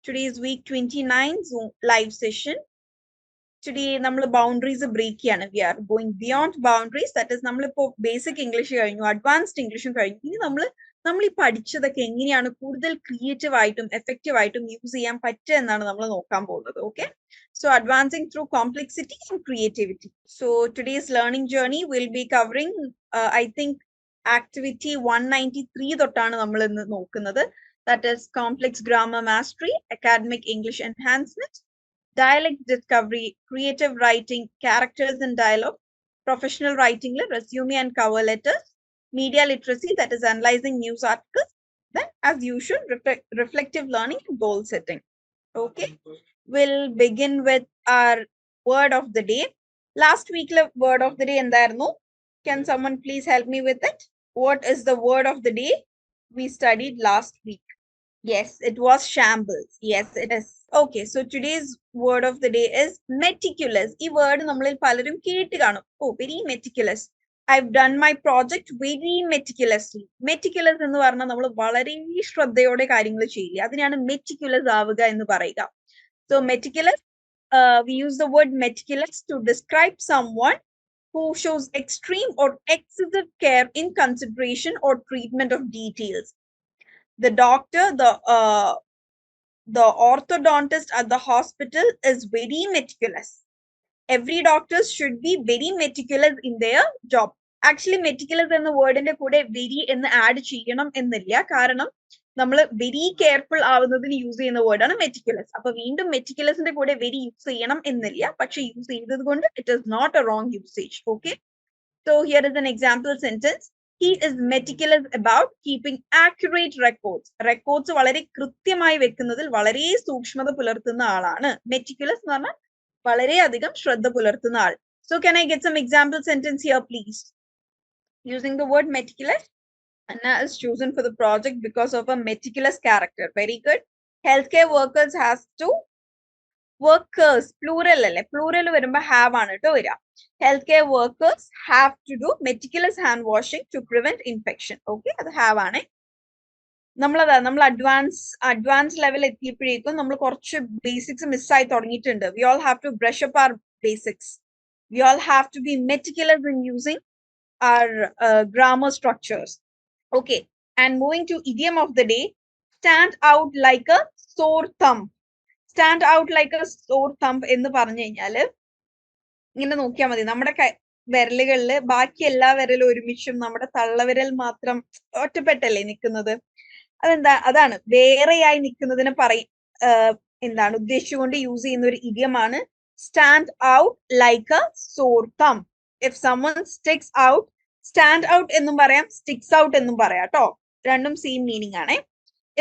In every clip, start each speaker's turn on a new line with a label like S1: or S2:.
S1: Today is week 29 Zoom live session. Today നമ്മൾ boundaries break ചെയ്യാണ്. We are going beyond boundaries. That is നമ്മളിപ്പോ basic English കഴിഞ്ഞു, advanced ഇംഗ്ലീഷും കഴിഞ്ഞു. ഇനി നമ്മൾ ഈ പഠിച്ചതൊക്കെ എങ്ങനെയാണ് കൂടുതൽ ക്രിയേറ്റീവ് ആയിട്ടും എഫക്റ്റീവ് ആയിട്ടും യൂസ് ചെയ്യാൻ പറ്റുക എന്നാണ് നമ്മൾ നോക്കാൻ പോകുന്നത്. Okay, so advancing through complexity and creativity. So today's learning journey will be covering I think activity 193 തൊട്ടാണ് നമ്മൾ ഇന്ന് നോക്കുന്നത്. That is complex grammar mastery, academic English enhancement, dialect discovery, creative writing, characters and dialogue, professional writing, resume and cover letters, media literacy, that is analyzing news articles, then as usual, reflective learning and goal setting. Okay, we'll begin with our word of the day. Last week, word of the day endairunnu. Can someone please help me with it? What is the word of the day we studied last week? Yes, it was shambles. Yes, it is. Okay, so today's word of the day is meticulous. This word nammalil palarum kettu kanum. Oh, very meticulous. I've done my project very meticulously. Meticulous ennu parna nammal valare shraddhayode കാര്യങ്ങൾ ചെയ്യുക. അതിനാണ് meticulous ആവുക എന്ന് പറയുക. So meticulous, we use the word meticulous to describe someone who shows extreme or excessive care in consideration or treatment of details. The doctor, the orthodontist at the hospital is very meticulous. Every doctor should be very meticulous in their job. Actually, meticulous എന്ന വേർഡിന്റെ കൂടെ very എന്ന് add ചെയ്യണം എന്നില്ല. കാരണം നമ്മൾ very careful ആവുന്നതിന് use ചെയ്യുന്ന വേർഡാണ് മെറ്റിക്കുലസ്. അപ്പൊ വീണ്ടും മെറ്റിക്കുലസിന്റെ കൂടെ വെരി യൂസ് ചെയ്യണം എന്നില്ല. പക്ഷെ യൂസ് ചെയ്തത് കൊണ്ട് it is not a wrong usage. Okay, so here is an example sentence. He is meticulous about keeping accurate records. Records വളരെ കൃത്യമായി വെക്കുന്നതിൽ വളരെ സൂക്ഷ്മത പുലർത്തുന്ന ആളാണ്. Meticulous എന്ന് പറഞ്ഞാൽ വളരെയധികം ശ്രദ്ധ പുലർത്തുന്ന ആൾ. So can I get some example sentence here, please? Using the word meticulous, Anna is chosen for the project because of a meticulous character. Very good. Healthcare workers has to workers, plural അല്ലേ, plural വരുമ്പോ have ആണ് ട്ടോ വരിക. Healthcare workers have to do meticulous hand washing to prevent infection. Okay, അത് have ആണ്. നമ്മൾ advance level എത്തിയപ്പോഴേക്കും നമ്മൾ കുറച്ച് ബേസിക്സ് മിസ്സായി തുടങ്ങിയിട്ടുണ്ട്. We all have to brush up our basics. We all have to be meticulous in using our grammar structures. Okay, and moving to idiom of the day, stand out like a sore thumb. Stand out like a sore thumb എന്ന് പറഞ്ഞു കഴിഞ്ഞാല് ഇങ്ങനെ നോക്കിയാൽ മതി. നമ്മുടെ വിരലുകളില് ബാക്കി എല്ലാ വിരലും ഒരുമിച്ചും നമ്മുടെ തള്ളവിരൽ മാത്രം ഒറ്റപ്പെട്ടല്ലേ നിൽക്കുന്നത്. അതാണ് വേറെയായി നിൽക്കുന്നതിന് എന്താണ് ഉദ്ദേശിച്ചുകൊണ്ട് യൂസ് ചെയ്യുന്ന ഒരു ഇഡിയമാണ് സ്റ്റാൻഡ് ഔട്ട് ലൈക്ക് എ സോർ തം. If someone sticks out, stand out എന്നും പറയാം, സ്റ്റിക്സ് ഔട്ട് എന്നും പറയാം ട്ടോ. രണ്ടും സെയിം മീനിങ് ആണ്.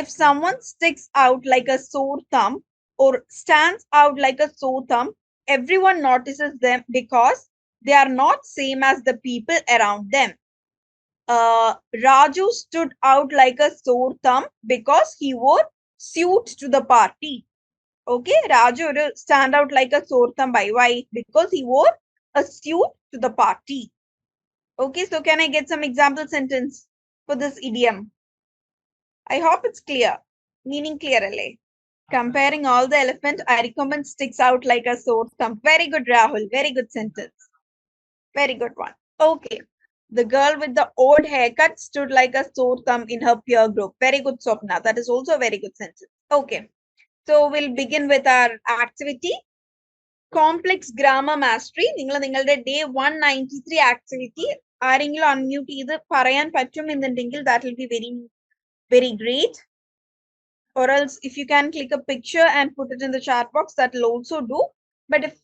S1: If someone sticks out like a sore thumb or stands out like a sore thumb, everyone notices them because they are not same as the people around them. Raju stood out like a sore thumb because he wore suit to the party. Okay, Raju stand out like a sore thumb by why? Because he wore a suit to the party. Okay, so can I get some example sentence for this idiom? I hope it's clear. Meaning clear alle. Comparing all the elephant, Arikomban sticks out like a sore thumb. Very good, Rahul. Very good sentence. Very good one. Okay. The girl with the old haircut stood like a sore thumb in her peer group. Very good, Swapna. That is also a very good sentence. Okay. So we'll begin with our activity. Complex grammar mastery. നിങ്ങളുടെ day 193 activity ആരെങ്കിലും unmute ചെയ്ത് പറയാൻ പറ്റുമെന്നുണ്ടെങ്കിൽ that will be very, very great. Or else if you can click a picture and put it in the chat box, that will also do. But if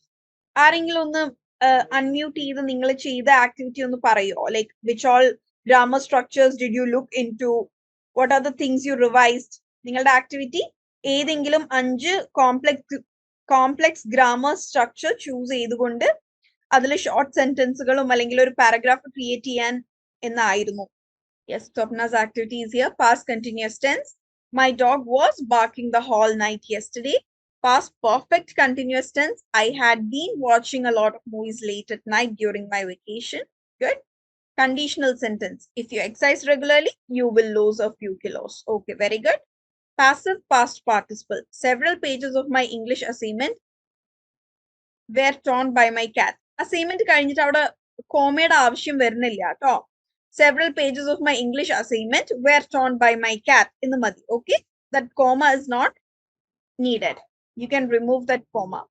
S1: ആരെങ്കിലും ഒന്ന് unmute ചെയ്ത് നിങ്ങൾ ചെയ്ത activity ഒന്ന് പറയോ, like which all grammar structures did you look into, what are the things you revised? നിങ്ങളുടെ activity ഏതെങ്കിലും 5 complex grammar structure choose ചെയ്തുകൊണ്ട് അതിൽ ഷോർട്ട് സെന്റൻസുകളും അല്ലെങ്കിൽ ഒരു പാരഗ്രാഫ് ക്രിയേറ്റ് ചെയ്യാൻ എന്നായിരുന്നു. Yes, Swapna's activity is here. Past continuous tense. My dog was barking the whole night yesterday. Past perfect continuous tense. I had been watching a lot of movies late at night during my vacation. Good. Conditional sentence. If you exercise regularly, you will lose a few kilos. Okay, very good. Passive past participle. Several pages of my English assignment were torn by my cat. Assignment കഴിഞ്ഞിട്ട് അവിടെ കോമയുടെ ആവശ്യം വരുന്നില്ല കേട്ടോ. Several pages of my English assignment were torn by my cat in the muddy. Okay, that comma is not needed. You can remove that comma.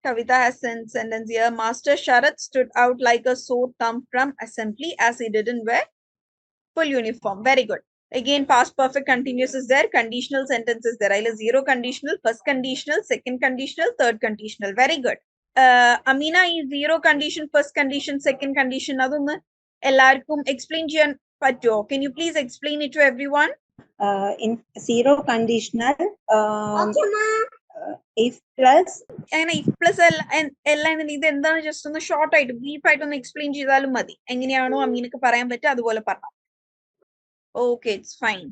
S1: Kavita has sent sentence here. Master Sharat stood out like a sore thumb from assembly as he didn't wear full uniform. Very good. Again, past perfect continuous is there. Conditional sentence is there. I'll zero conditional, first conditional, second conditional, third conditional. Very good. Amina, is zero condition, first condition, second condition. Adonnu ellarkum explain cheyan pattumo? Can you please explain it to everyone?
S2: In zero conditional, if plus.
S1: And if plus എല്ലാം ഇത് എന്താണ് just ഒന്ന് short ആയിട്ട് brief ആയിട്ട് ഒന്ന് explain ചെയ്താലും മതി. എങ്ങനെയാണോ അമീനക്ക് പറയാൻ പറ്റുക അതുപോലെ പറഞ്ഞു. Okay, it's fine.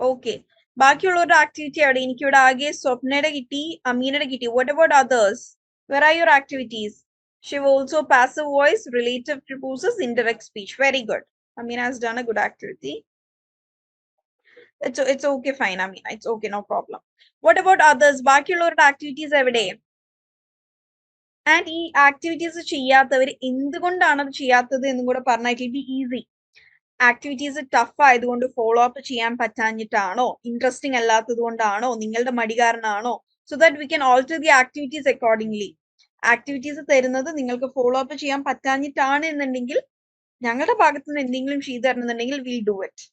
S1: ഓക്കെ, ബാക്കിയുള്ളവരുടെ ആക്ടിവിറ്റി അവിടെ എനിക്കിവിടെ ആകെ സ്വപ്നയുടെ കിട്ടി, അമീനയുടെ കിട്ടി. What about others? Where are your activities? Shiv also passive voice, relative purposes, indirect speech. Very good. Amina has done a good activity. It's okay, fine, Amina. It's okay, no problem. What about others? ബാക്കിയുള്ളവരുടെ activities എവിടെ? And ഈ ആക്ടിവിറ്റീസ് ചെയ്യാത്തവർ എന്തുകൊണ്ടാണ് അത് ചെയ്യാത്തത് എന്നും കൂടെ പറഞ്ഞാൽ it will be easy. Activities tough ആയതുകൊണ്ട് ഫോളോ അപ്പ് ചെയ്യാൻ പറ്റാഞ്ഞിട്ടാണോ, ഇൻട്രസ്റ്റിംഗ് അല്ലാത്തത് കൊണ്ടാണോ, നിങ്ങളുടെ മടി കാരണമാണോ? So that we can alter the activities accordingly. Activities തരുന്നത് നിങ്ങൾക്ക് ഫോളോ അപ്പ് ചെയ്യാൻ പറ്റാഞ്ഞിട്ടാണ് എന്നുണ്ടെങ്കിൽ, ഞങ്ങളുടെ ഭാഗത്ത് നിന്ന് എന്തെങ്കിലും ചെയ്തു തരണമെന്നുണ്ടെങ്കിൽ വിൽ ഡു ഇറ്റ്.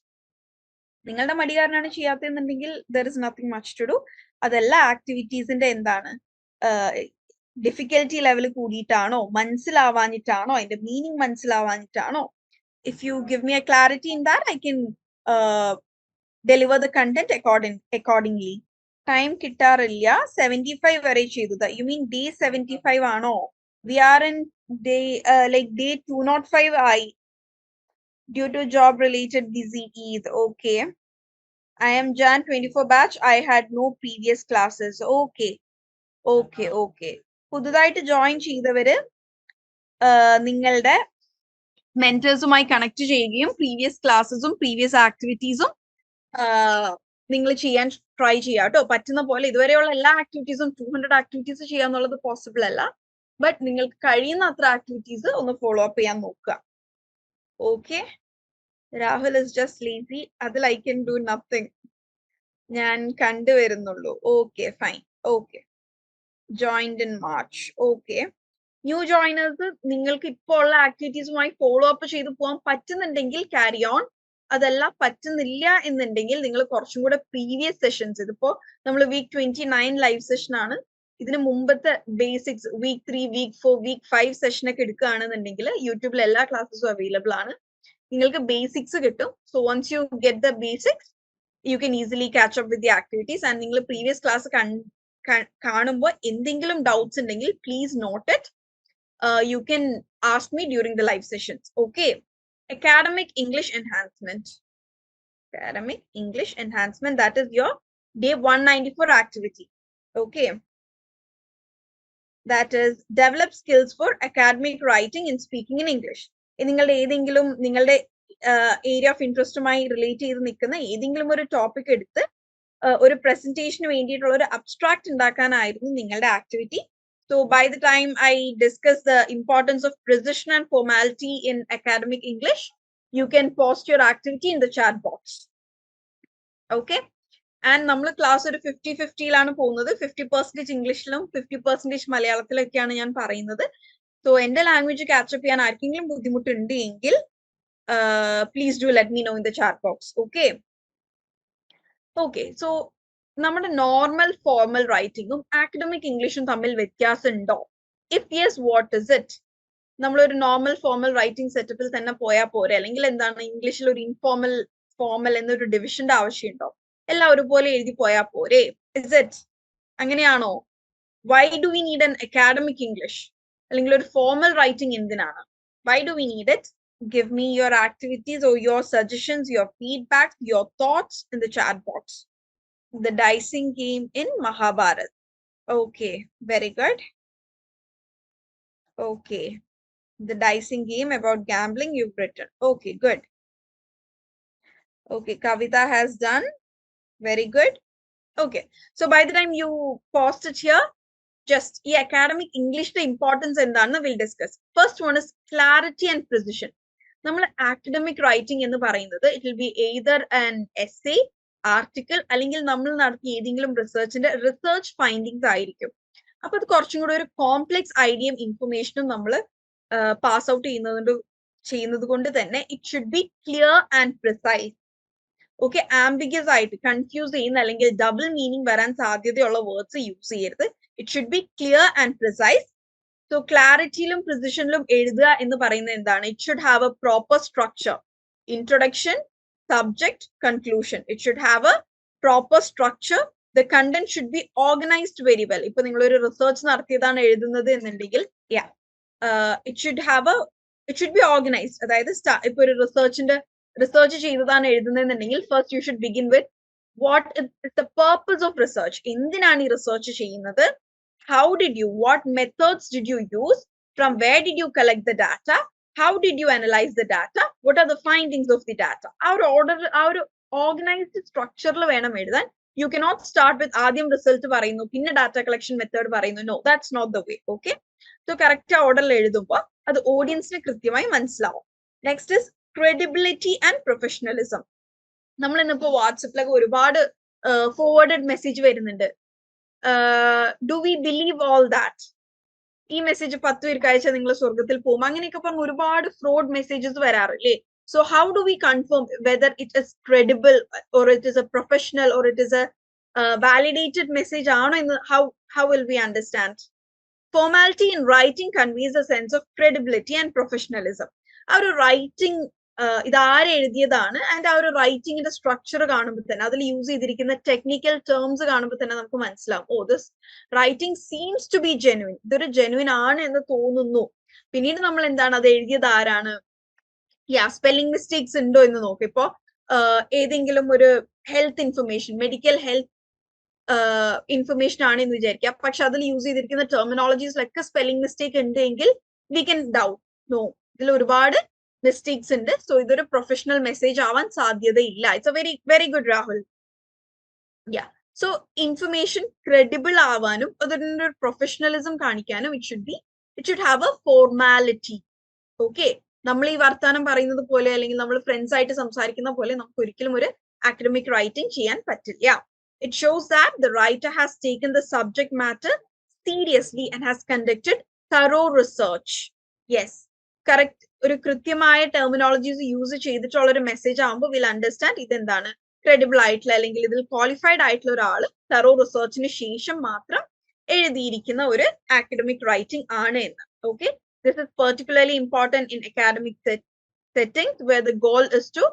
S1: നിങ്ങളുടെ മടി കാരണമാണ് ചെയ്യാത്തതെന്നുണ്ടെങ്കിൽ there is nothing much to do. അതല്ല ആക്ടിവിറ്റീസിന്റെ എന്താണ് ഡിഫിക്കൽറ്റി ലെവൽ കൂടിയിട്ടാണോ, മനസ്സിലാവാഞ്ഞിട്ടാണോ, അതിന്റെ മീനിങ് മനസ്സിലാവാഞ്ഞിട്ടാണോ? If you give me a clarity in that, I can deliver the content accordingly. Time kittarilla 75 vare cheyuda. You mean day 75 ano? We are in day like day 205 due to job related busy Eid. Okay, I am Jan 24 batch. I had no previous classes. Okay. പുതുതായിട്ട് join ചെയ്തവര് നിങ്ങളുടെ മെന്റേഴ്സുമായി connect ചെയ്യുകയും previous ക്ലാസ്സസും previous ആക്ടിവിറ്റീസും നിങ്ങൾ ചെയ്യാൻ try ചെയ്യുക കേട്ടോ. പറ്റുന്ന പോലെ ഇതുവരെയുള്ള എല്ലാ ആക്ടിവിറ്റീസും 200 ആക്ടിവിറ്റീസ് ചെയ്യാന്നുള്ളത് പോസിബിൾ അല്ല. ബട്ട് നിങ്ങൾക്ക് കഴിയുന്ന അത്ര ആക്ടിവിറ്റീസ് ഒന്ന് ഫോളോ അപ്പ് ചെയ്യാൻ നോക്കുക. Okay, Rahul is just lazy. അതിൽ ഐ കൻ ഡു നത്തിങ്. ഞാൻ കണ്ടുവരുന്നുള്ളൂ. Okay, fine. Okay, joined in March. Okay, new joiners നിങ്ങൾക്ക് ഇപ്പോൾ ഉള്ള ആക്ടിവിറ്റീസുമായി ഫോളോ അപ്പ് ചെയ്ത് പോകാൻ പറ്റുന്നുണ്ടെങ്കിൽ ക്യാരി ഓൺ. അതല്ല പറ്റുന്നില്ല എന്നുണ്ടെങ്കിൽ നിങ്ങൾ കുറച്ചും കൂടെ പ്രീവിയസ് സെഷൻസ്, ഇതിപ്പോ നമ്മൾ വീക്ക് 29 ലൈവ് സെഷൻ ആണ്, ഇതിന് മുമ്പത്തെ ബേസിക്സ് വീക്ക് 3, വീക്ക് 4, വീക്ക് 5 സെഷനൊക്കെ എടുക്കുകയാണെന്നുണ്ടെങ്കിൽ യൂട്യൂബിൽ എല്ലാ ക്ലാസ്സസും അവൈലബിൾ ആണ്. നിങ്ങൾക്ക് ബേസിക്സ് കിട്ടും. So once you get the basics you can easily catch up with the activities. And നിങ്ങൾ പ്രീവിയസ് ക്ലാസ് കാണുമ്പോൾ എന്തെങ്കിലും ഡൗട്ട്സ് ഉണ്ടെങ്കിൽ please note it. You can ask me during the live sessions. Okay, academic English enhancement. Academic English enhancement, that is your day 194 activity. Okay, that is develop skills for academic writing and speaking in English. നിങ്ങളുടെ ഏതെങ്കിലും നിങ്ങളുടെ area of ഇൻട്രസ്റ്റുമായി relate ചെയ്ത് നിൽക്കുന്ന ഏതെങ്കിലും ഒരു topic എടുത്ത് ഒരു പ്രസന്റേഷന് വേണ്ടിയിട്ടുള്ള ഒരു അബ്സ്ട്രാക്ട് ഉണ്ടാക്കാനായിരുന്നു നിങ്ങളുടെ activity. So by the time I discuss the importance of precision and formality in academic English, you can post your activity in the chat box. Okay, and നമ്മൾ ക്ലാസ് ഒരു 50-50 പോകുന്നത്. 50% ഇംഗ്ലീഷിലും 50% മലയാളത്തിലൊക്കെയാണ് ഞാൻ പറയുന്നത്. സോ എന്റെ ലാംഗ്വേജ് ക്യാച്ചപ്പ് ചെയ്യാൻ ആർക്കെങ്കിലും ബുദ്ധിമുട്ടുണ്ട് എങ്കിൽ please do let me know in the chat box. Okay, so നമ്മുടെ നോർമൽ ഫോർമൽ റൈറ്റിംഗും ആക്കഡമിക് ഇംഗ്ലീഷും തമ്മിൽ വ്യത്യാസം ഉണ്ടോ? If yes, what is it? നമ്മളൊരു നോർമൽ ഫോർമൽ റൈറ്റിംഗ് സെറ്റപ്പിൽ തന്നെ പോയാൽ പോരെ? അല്ലെങ്കിൽ എന്താണ് ഇംഗ്ലീഷിൽ ഒരു ഇൻഫോർമൽ ഫോർമൽ എന്നൊരു ഡിവിഷന്റെ ആവശ്യമുണ്ടോ? എല്ലാം ഒരുപോലെ എഴുതി പോയാൽ പോരെ? ഇസ് ഇറ്റ് അങ്ങനെയാണോ? Why do we need an academic English? അല്ലെങ്കിൽ ഒരു ഫോർമൽ റൈറ്റിംഗ് എന്തിനാണ്? Why do we need it? Give me your activities or your suggestions, your feedback, your thoughts in the chat box. The dicing game in Mahabharat. Okay, very good. Okay, the dicing game about gambling you've written. Okay, good. Okay, Kavita has done. Very good. Okay, so by the time you post it here, just academic English the importance and we'll discuss. First one is clarity and precision. Academic writing in the it will be either an essay, article, research and research findings. Appo complex idea information pass out it should be clear and precise. Okay, ambiguous confused double meaning words use it should be clear and precise. So clarity and precision it should have a proper structure. Introduction, subject, conclusion. It should have a proper structure. The content should be organized very well. If you research it should have a it should be organized. If you research first you should begin with what is the purpose of research. Research how did you, what methods did you use, from where did you collect the data, how did you analyze the data, what are the findings of the data. Our order, our organized structure you cannot start with adyam result pinna data collection method no, that's not the way. Okay, so correct order the audience next is credibility and professionalism. WhatsApp forwarded message do we believe all that? Message fraud messages. So how do we confirm whether it is credible or it is a professional or it is a validated message? How will we understand? Formality in writing conveys a sense of credibility and professionalism. Our writing and our writing in the structure use technical terms. Oh, this writing seems to be genuine. There is genuine spelling mistakes health information, medical health information use terminologies like a spelling mistake we can doubt. No, mistakes in this. So either a professional message it's a very, very good, Rahul. Yeah. So information credible professionalism it should have a formality. Okay. Namli varthanam parayunnathu pole allengi nammal friends aayittu samsarikkunna pole namukku orikkalum oru academic writing cheyan pattilla. It shows that the writer has taken the subject matter seriously and has conducted thorough research. Yes, correct. ഒരു കൃത്യമായ terminologies use ചെയ്തിട്ടുള്ള ഒരു message ആകുമ്പോൾ will understand ഇതെന്താണ് credible ആയിട്ടുള്ള അല്ലെങ്കിൽ ഇതിൽ qualified ആയിട്ടുള്ള ഒരാൾ തറോ റിസർച്ചിന് ശേഷം മാത്രം എഴുതിയിരിക്കുന്ന ഒരു academic writing ആണ് എന്ന്. Okay, this is particularly important in academic settings where the goal is to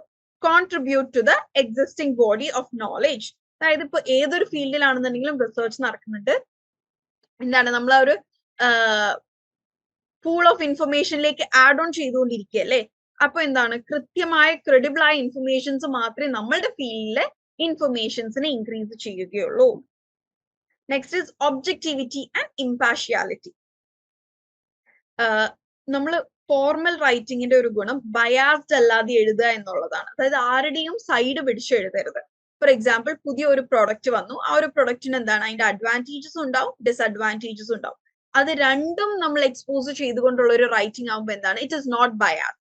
S1: contribute to the existing body of knowledge. അതായത് ഇപ്പൊ ഏതൊരു ഫീൽഡിലാണെന്നുണ്ടെങ്കിലും റിസർച്ച് നടക്കുന്നുണ്ട്. എന്താണ് നമ്മൾ ആ ഒരു പൂൾ ഓഫ് ഇൻഫർമേഷനിലേക്ക് ആഡ് ഓൺ ചെയ്തുകൊണ്ടിരിക്കുകയല്ലേ. അപ്പൊ എന്താണ് കൃത്യമായ ക്രെഡിബിൾ ആയ ഇൻഫർമേഷൻസ് മാത്രമേ നമ്മളുടെ ഫീൽഡിലെ ഇൻഫർമേഷൻസിനെ ഇൻക്രീസ് ചെയ്യുകയുള്ളൂ. Next is objectivity and impartiality. നമ്മൾ ഫോർമൽ റൈറ്റിംഗിന്റെ ഒരു ഗുണം ബയാസ്ഡ് അല്ലാതെ എഴുതുക എന്നുള്ളതാണ്. അതായത് ആരുടെയും സൈഡ് പിടിച്ച് എഴുതരുത്. ഫോർ എക്സാമ്പിൾ പുതിയ ഒരു പ്രൊഡക്റ്റ് വന്നു, ആ ഒരു പ്രൊഡക്റ്റിന് എന്താണ് അതിന്റെ അഡ്വാൻറ്റേജസ് ഉണ്ടാവും, ഡിസ്അഡ്വാൻറ്റേജസ് ഉണ്ടാവും. അത് രണ്ടും നമ്മൾ എക്സ്പോസ് ചെയ്തുകൊണ്ടുള്ള ഒരു റൈറ്റിംഗ് ആകുമ്പോൾ എന്താണ് it is not biased.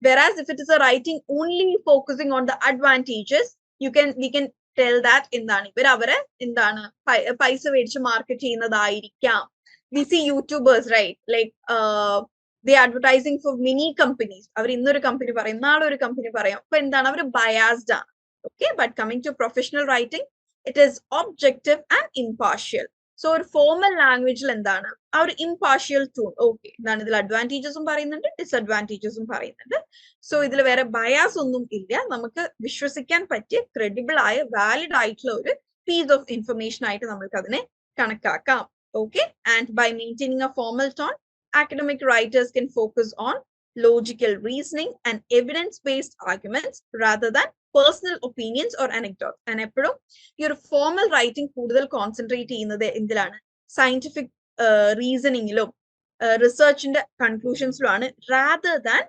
S1: Whereas if it is a writing only focusing on the advantages, we can tell that എന്താണ് ഇവർ അവരെ എന്താണ് പൈസ മേടിച്ച് market ചെയ്യുന്നതായിരിക്കാം. We see YouTubers, right? Like they advertising for many companies. അവർ ഇന്നൊരു company പറയും, നാളെ ഒരു കമ്പനി പറയാം. അപ്പൊ എന്താണ് അവർ ബയാസ്ഡ് ആണ്. Okay, but coming to professional writing, it is objective and impartial. So ഒരു ഫോർമൽ ലാംഗ്വേജിൽ എന്താണ് ആ ഒരു ഇംപാർഷ്യൽ ടൂൺ. ഓക്കെ, എന്താണ് ഇതിൽ അഡ്വാൻറ്റേജസും പറയുന്നുണ്ട്, ഡിസ്അഡ്വാൻറ്റേജസും പറയുന്നുണ്ട്. സോ ഇതിൽ വേറെ ബയാസ് ഒന്നും ഇല്ല. നമുക്ക് വിശ്വസിക്കാൻ പറ്റിയ ക്രെഡിബിൾ ആയ വാലിഡ് ആയിട്ടുള്ള ഒരു പീസ് ഓഫ് ഇൻഫർമേഷൻ ആയിട്ട് നമുക്ക് അതിനെ കണക്കാക്കാം. Okay, and by maintaining a formal tone, academic writers can focus on logical reasoning and evidence-based arguments rather than personal opinions or anecdotes. And എപ്പോഴും ഈ ഒരു ഫോർമൽ റൈറ്റിംഗ് കൂടുതൽ കോൺസെൻട്രേറ്റ് ചെയ്യുന്നത് എന്തിലാണ്? സയന്റിഫിക് റീസണിങ്ങിലും റിസർച്ചിന്റെ കൺക്ലൂഷൻസിലുമാണ്, rather than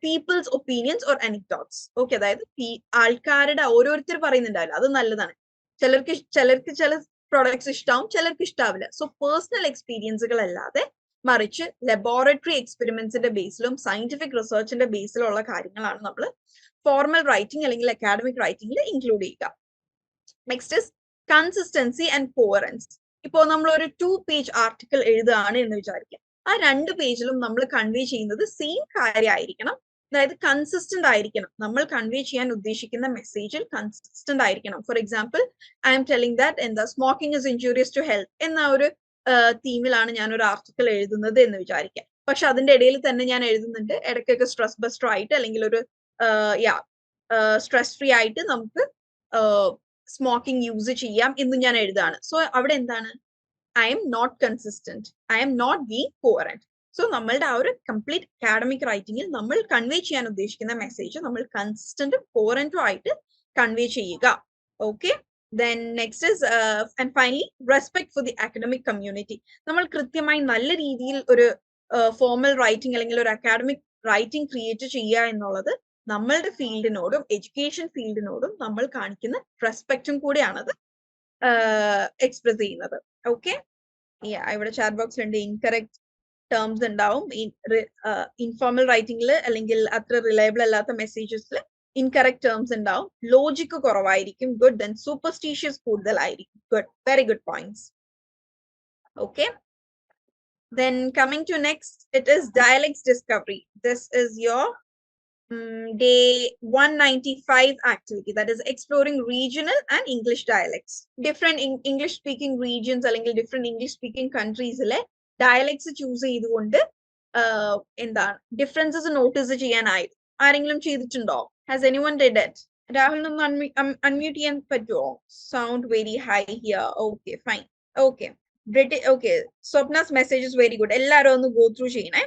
S1: people's opinions or anecdotes. Okay, അതായത് ആൾക്കാരുടെ ഓരോരുത്തർ പറയുന്നുണ്ടാവില്ല, അത് നല്ലതാണ്. ചിലർക്ക് ചില പ്രൊഡക്ട്സ് ഇഷ്ടാവും, ചിലർക്ക് ഇഷ്ടാവില്ല. സോ പേഴ്സണൽ എക്സ്പീരിയൻസുകൾ അല്ലാതെ മറിച്ച് ലബോറട്ടറി എക്സ്പെരിമെന്റ്സിന്റെ ബേസിലും സയന്റിഫിക് റിസർച്ചിന്റെ ബേസിലുള്ള കാര്യങ്ങളാണ് നമ്മൾ ഫോർമൽ റൈറ്റിംഗ് അല്ലെങ്കിൽ അക്കാഡമിക് റൈറ്റിംഗിൽ ഇൻക്ലൂഡ് ചെയ്യുക. Next is consistency and coherence. ഇപ്പോൾ നമ്മൾ ഒരു 2-പേജ് ആർട്ടിക്കിൾ എഴുതുകയാണ് എന്ന് വിചാരിക്കാം. ആ 2 പേജിലും നമ്മൾ കൺവേ ചെയ്യുന്നത് സെയിം കാര്യമായിരിക്കണം. അതായത് കൺസിസ്റ്റന്റ് ആയിരിക്കണം. നമ്മൾ കൺവേ ചെയ്യാൻ ഉദ്ദേശിക്കുന്ന മെസ്സേജിൽ കൺസിസ്റ്റന്റ് ആയിരിക്കണം. For example, I'm telling that എന്താ smoking is injurious to health എന്ന ഒരു തീമിലാണ് ഞാൻ ഒരു ആർട്ടിക്കിൾ എഴുതുന്നത് എന്ന് വിചാരിക്കാം. പക്ഷെ അതിന്റെ ഇടയിൽ തന്നെ ഞാൻ എഴുതുന്നുണ്ട് ഇടയ്ക്കൊക്കെ സ്ട്രെസ് ബസ്റ്റർ ആയിട്ട് അല്ലെങ്കിൽ ഒരു സ്ട്രെസ് ഫ്രീ ആയിട്ട് നമുക്ക് സ്മോക്കിംഗ് യൂസ് ചെയ്യാം എന്ന് ഞാൻ എഴുതാണ്. സോ അവിടെ എന്താണ്, I'm not consistent, I'm not being coherent. So നമ്മളുടെ ആ ഒരു കംപ്ലീറ്റ് അക്കാഡമിക് റൈറ്റിംഗിൽ നമ്മൾ കൺവേ ചെയ്യാൻ ഉദ്ദേശിക്കുന്ന മെസ്സേജ് നമ്മൾ കൺസിസ്റ്റന്റും കോഹറന്റും ആയിട്ട് കൺവേ ചെയ്യുക. Okay, then next is and finally respect for the academic community. നമ്മൾ കൃത്യമായി നല്ല രീതിയിൽ ഒരു ഫോർമൽ റൈറ്റിംഗ് അല്ലെങ്കിൽ ഒരു അക്കാഡമിക് റൈറ്റിംഗ് ക്രിയേറ്റ് ചെയ്യുക എന്നുള്ളത് നമ്മളുടെ ഫീൽഡിനോടും എഡ്യൂക്കേഷൻ ഫീൽഡിനോടും നമ്മൾ കാണിക്കുന്ന റെസ്പെക്റ്റും കൂടിയാണത് എക്സ്പ്രസ് ചെയ്യുന്നത്. ഓക്കെ, ഇവിടെ ചാറ്റ് ബോക്സിലുണ്ട് ഇൻകറക്റ്റ് ടേംസ് ഉണ്ടാവും. ഇൻഫോർമൽ റൈറ്റിംഗിൽ അല്ലെങ്കിൽ അത്ര റിലയബിൾ അല്ലാത്ത മെസ്സേജസിൽ ഇൻകറക്റ്റ് ടേംസ് ഉണ്ടാവും. ലോജിക് കുറവായിരിക്കും. ഗുഡ്. ദെൻ സൂപ്പർസ്റ്റീഷ്യസ് കൂടുതലായിരിക്കും. Good, very good points. Okay, then coming to next, it is dialects discovery. This is your day 195 activity, that is exploring regional and English dialects. Different English speaking regions അല്ലെങ്കിൽ different English speaking countries le dialects choose ചെയ്തുകൊണ്ട് എന്താണ് differences notice ചെയ്യാനായി ആരെങ്കിലും ചെയ്തിട്ടുണ്ടോ? Has anyone did it? Rahul, unmute ചെയ്യാൻ പറ്റുമോ? Sound very high here. Okay, fine. Okay, okay, Swapna's message is very good. എല്ലാവരും ഒന്ന് go through ചെയ്യണേ.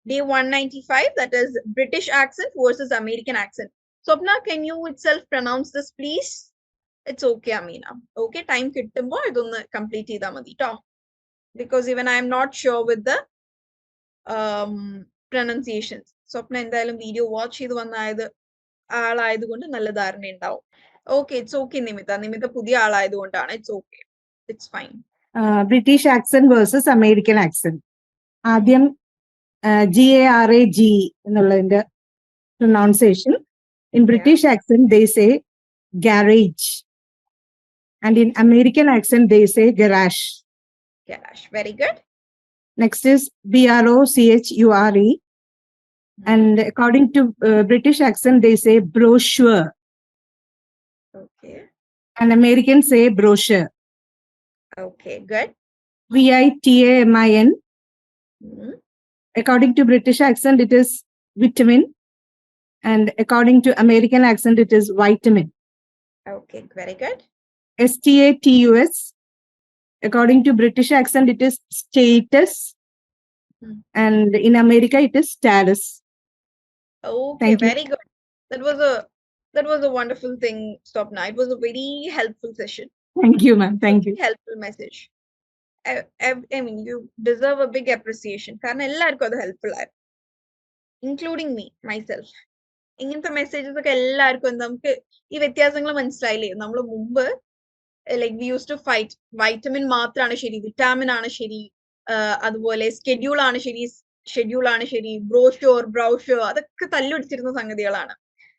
S1: Day 195, that is British accent versus American accent. Swapna, can you itself pronounce this, please? It's okay, Amina. Okay, time kittumbo idonnu complete ചെയ്താ മതി ട്ടോ. Because even I am not sure with the pronunciations. Swapna എന്തായാലും video watch ചെയ്ത് വന്നായത് ആളായതുകൊണ്ട് നല്ല ധാരണ ഉണ്ടാവും. Okay, it's okay Nimitha പുതിയ ആളായതുകൊണ്ടാണ്. It's okay, it's fine.
S3: British accent versus American accent. ആദ്യം GARAG എന്നുള്ളതിന്റെ pronunciation. In British accent they say garage, and in American accent they say garage.
S1: Garage, very good.
S3: Next is BROCHURE, and according to British accent they say brochure.
S1: Okay.
S3: And Americans say brochure.
S1: Okay, good.
S3: VITAMIN. According to British accent it is vitamin, and according to American accent it is vitamin.
S1: Okay, very good.
S3: STATUS. According to British accent it is status, and in America it is status.
S1: Okay,
S3: Thank you.
S1: very good. That was a wonderful thing, Swapna. It was a very helpful session.
S3: Thank you, ma'am. Thank you.
S1: Helpful message. I mean, you deserve a big appreciation. കാരണം എല്ലാവർക്കും അത് helpful ആയിരുന്നു, including me myself. ഇങ്ങനത്തെ messages ഒക്കെ എല്ലാവർക്കും നമുക്ക് ഈ വ്യത്യാസങ്ങൾ മനസ്സിലായില്ലേ? നമ്മൾ മുമ്പ് like we use to fight, vitamin മാത്രമാണ് ശരി, വിറ്റാമിൻ ആണ് ശരി, അതുപോലെ ഷെഡ്യൂൾ ആണ് ശരി, ബ്രൗഷർ അതൊക്കെ തല്ലുപിടിച്ചിരുന്ന സംഗതികളാണ്.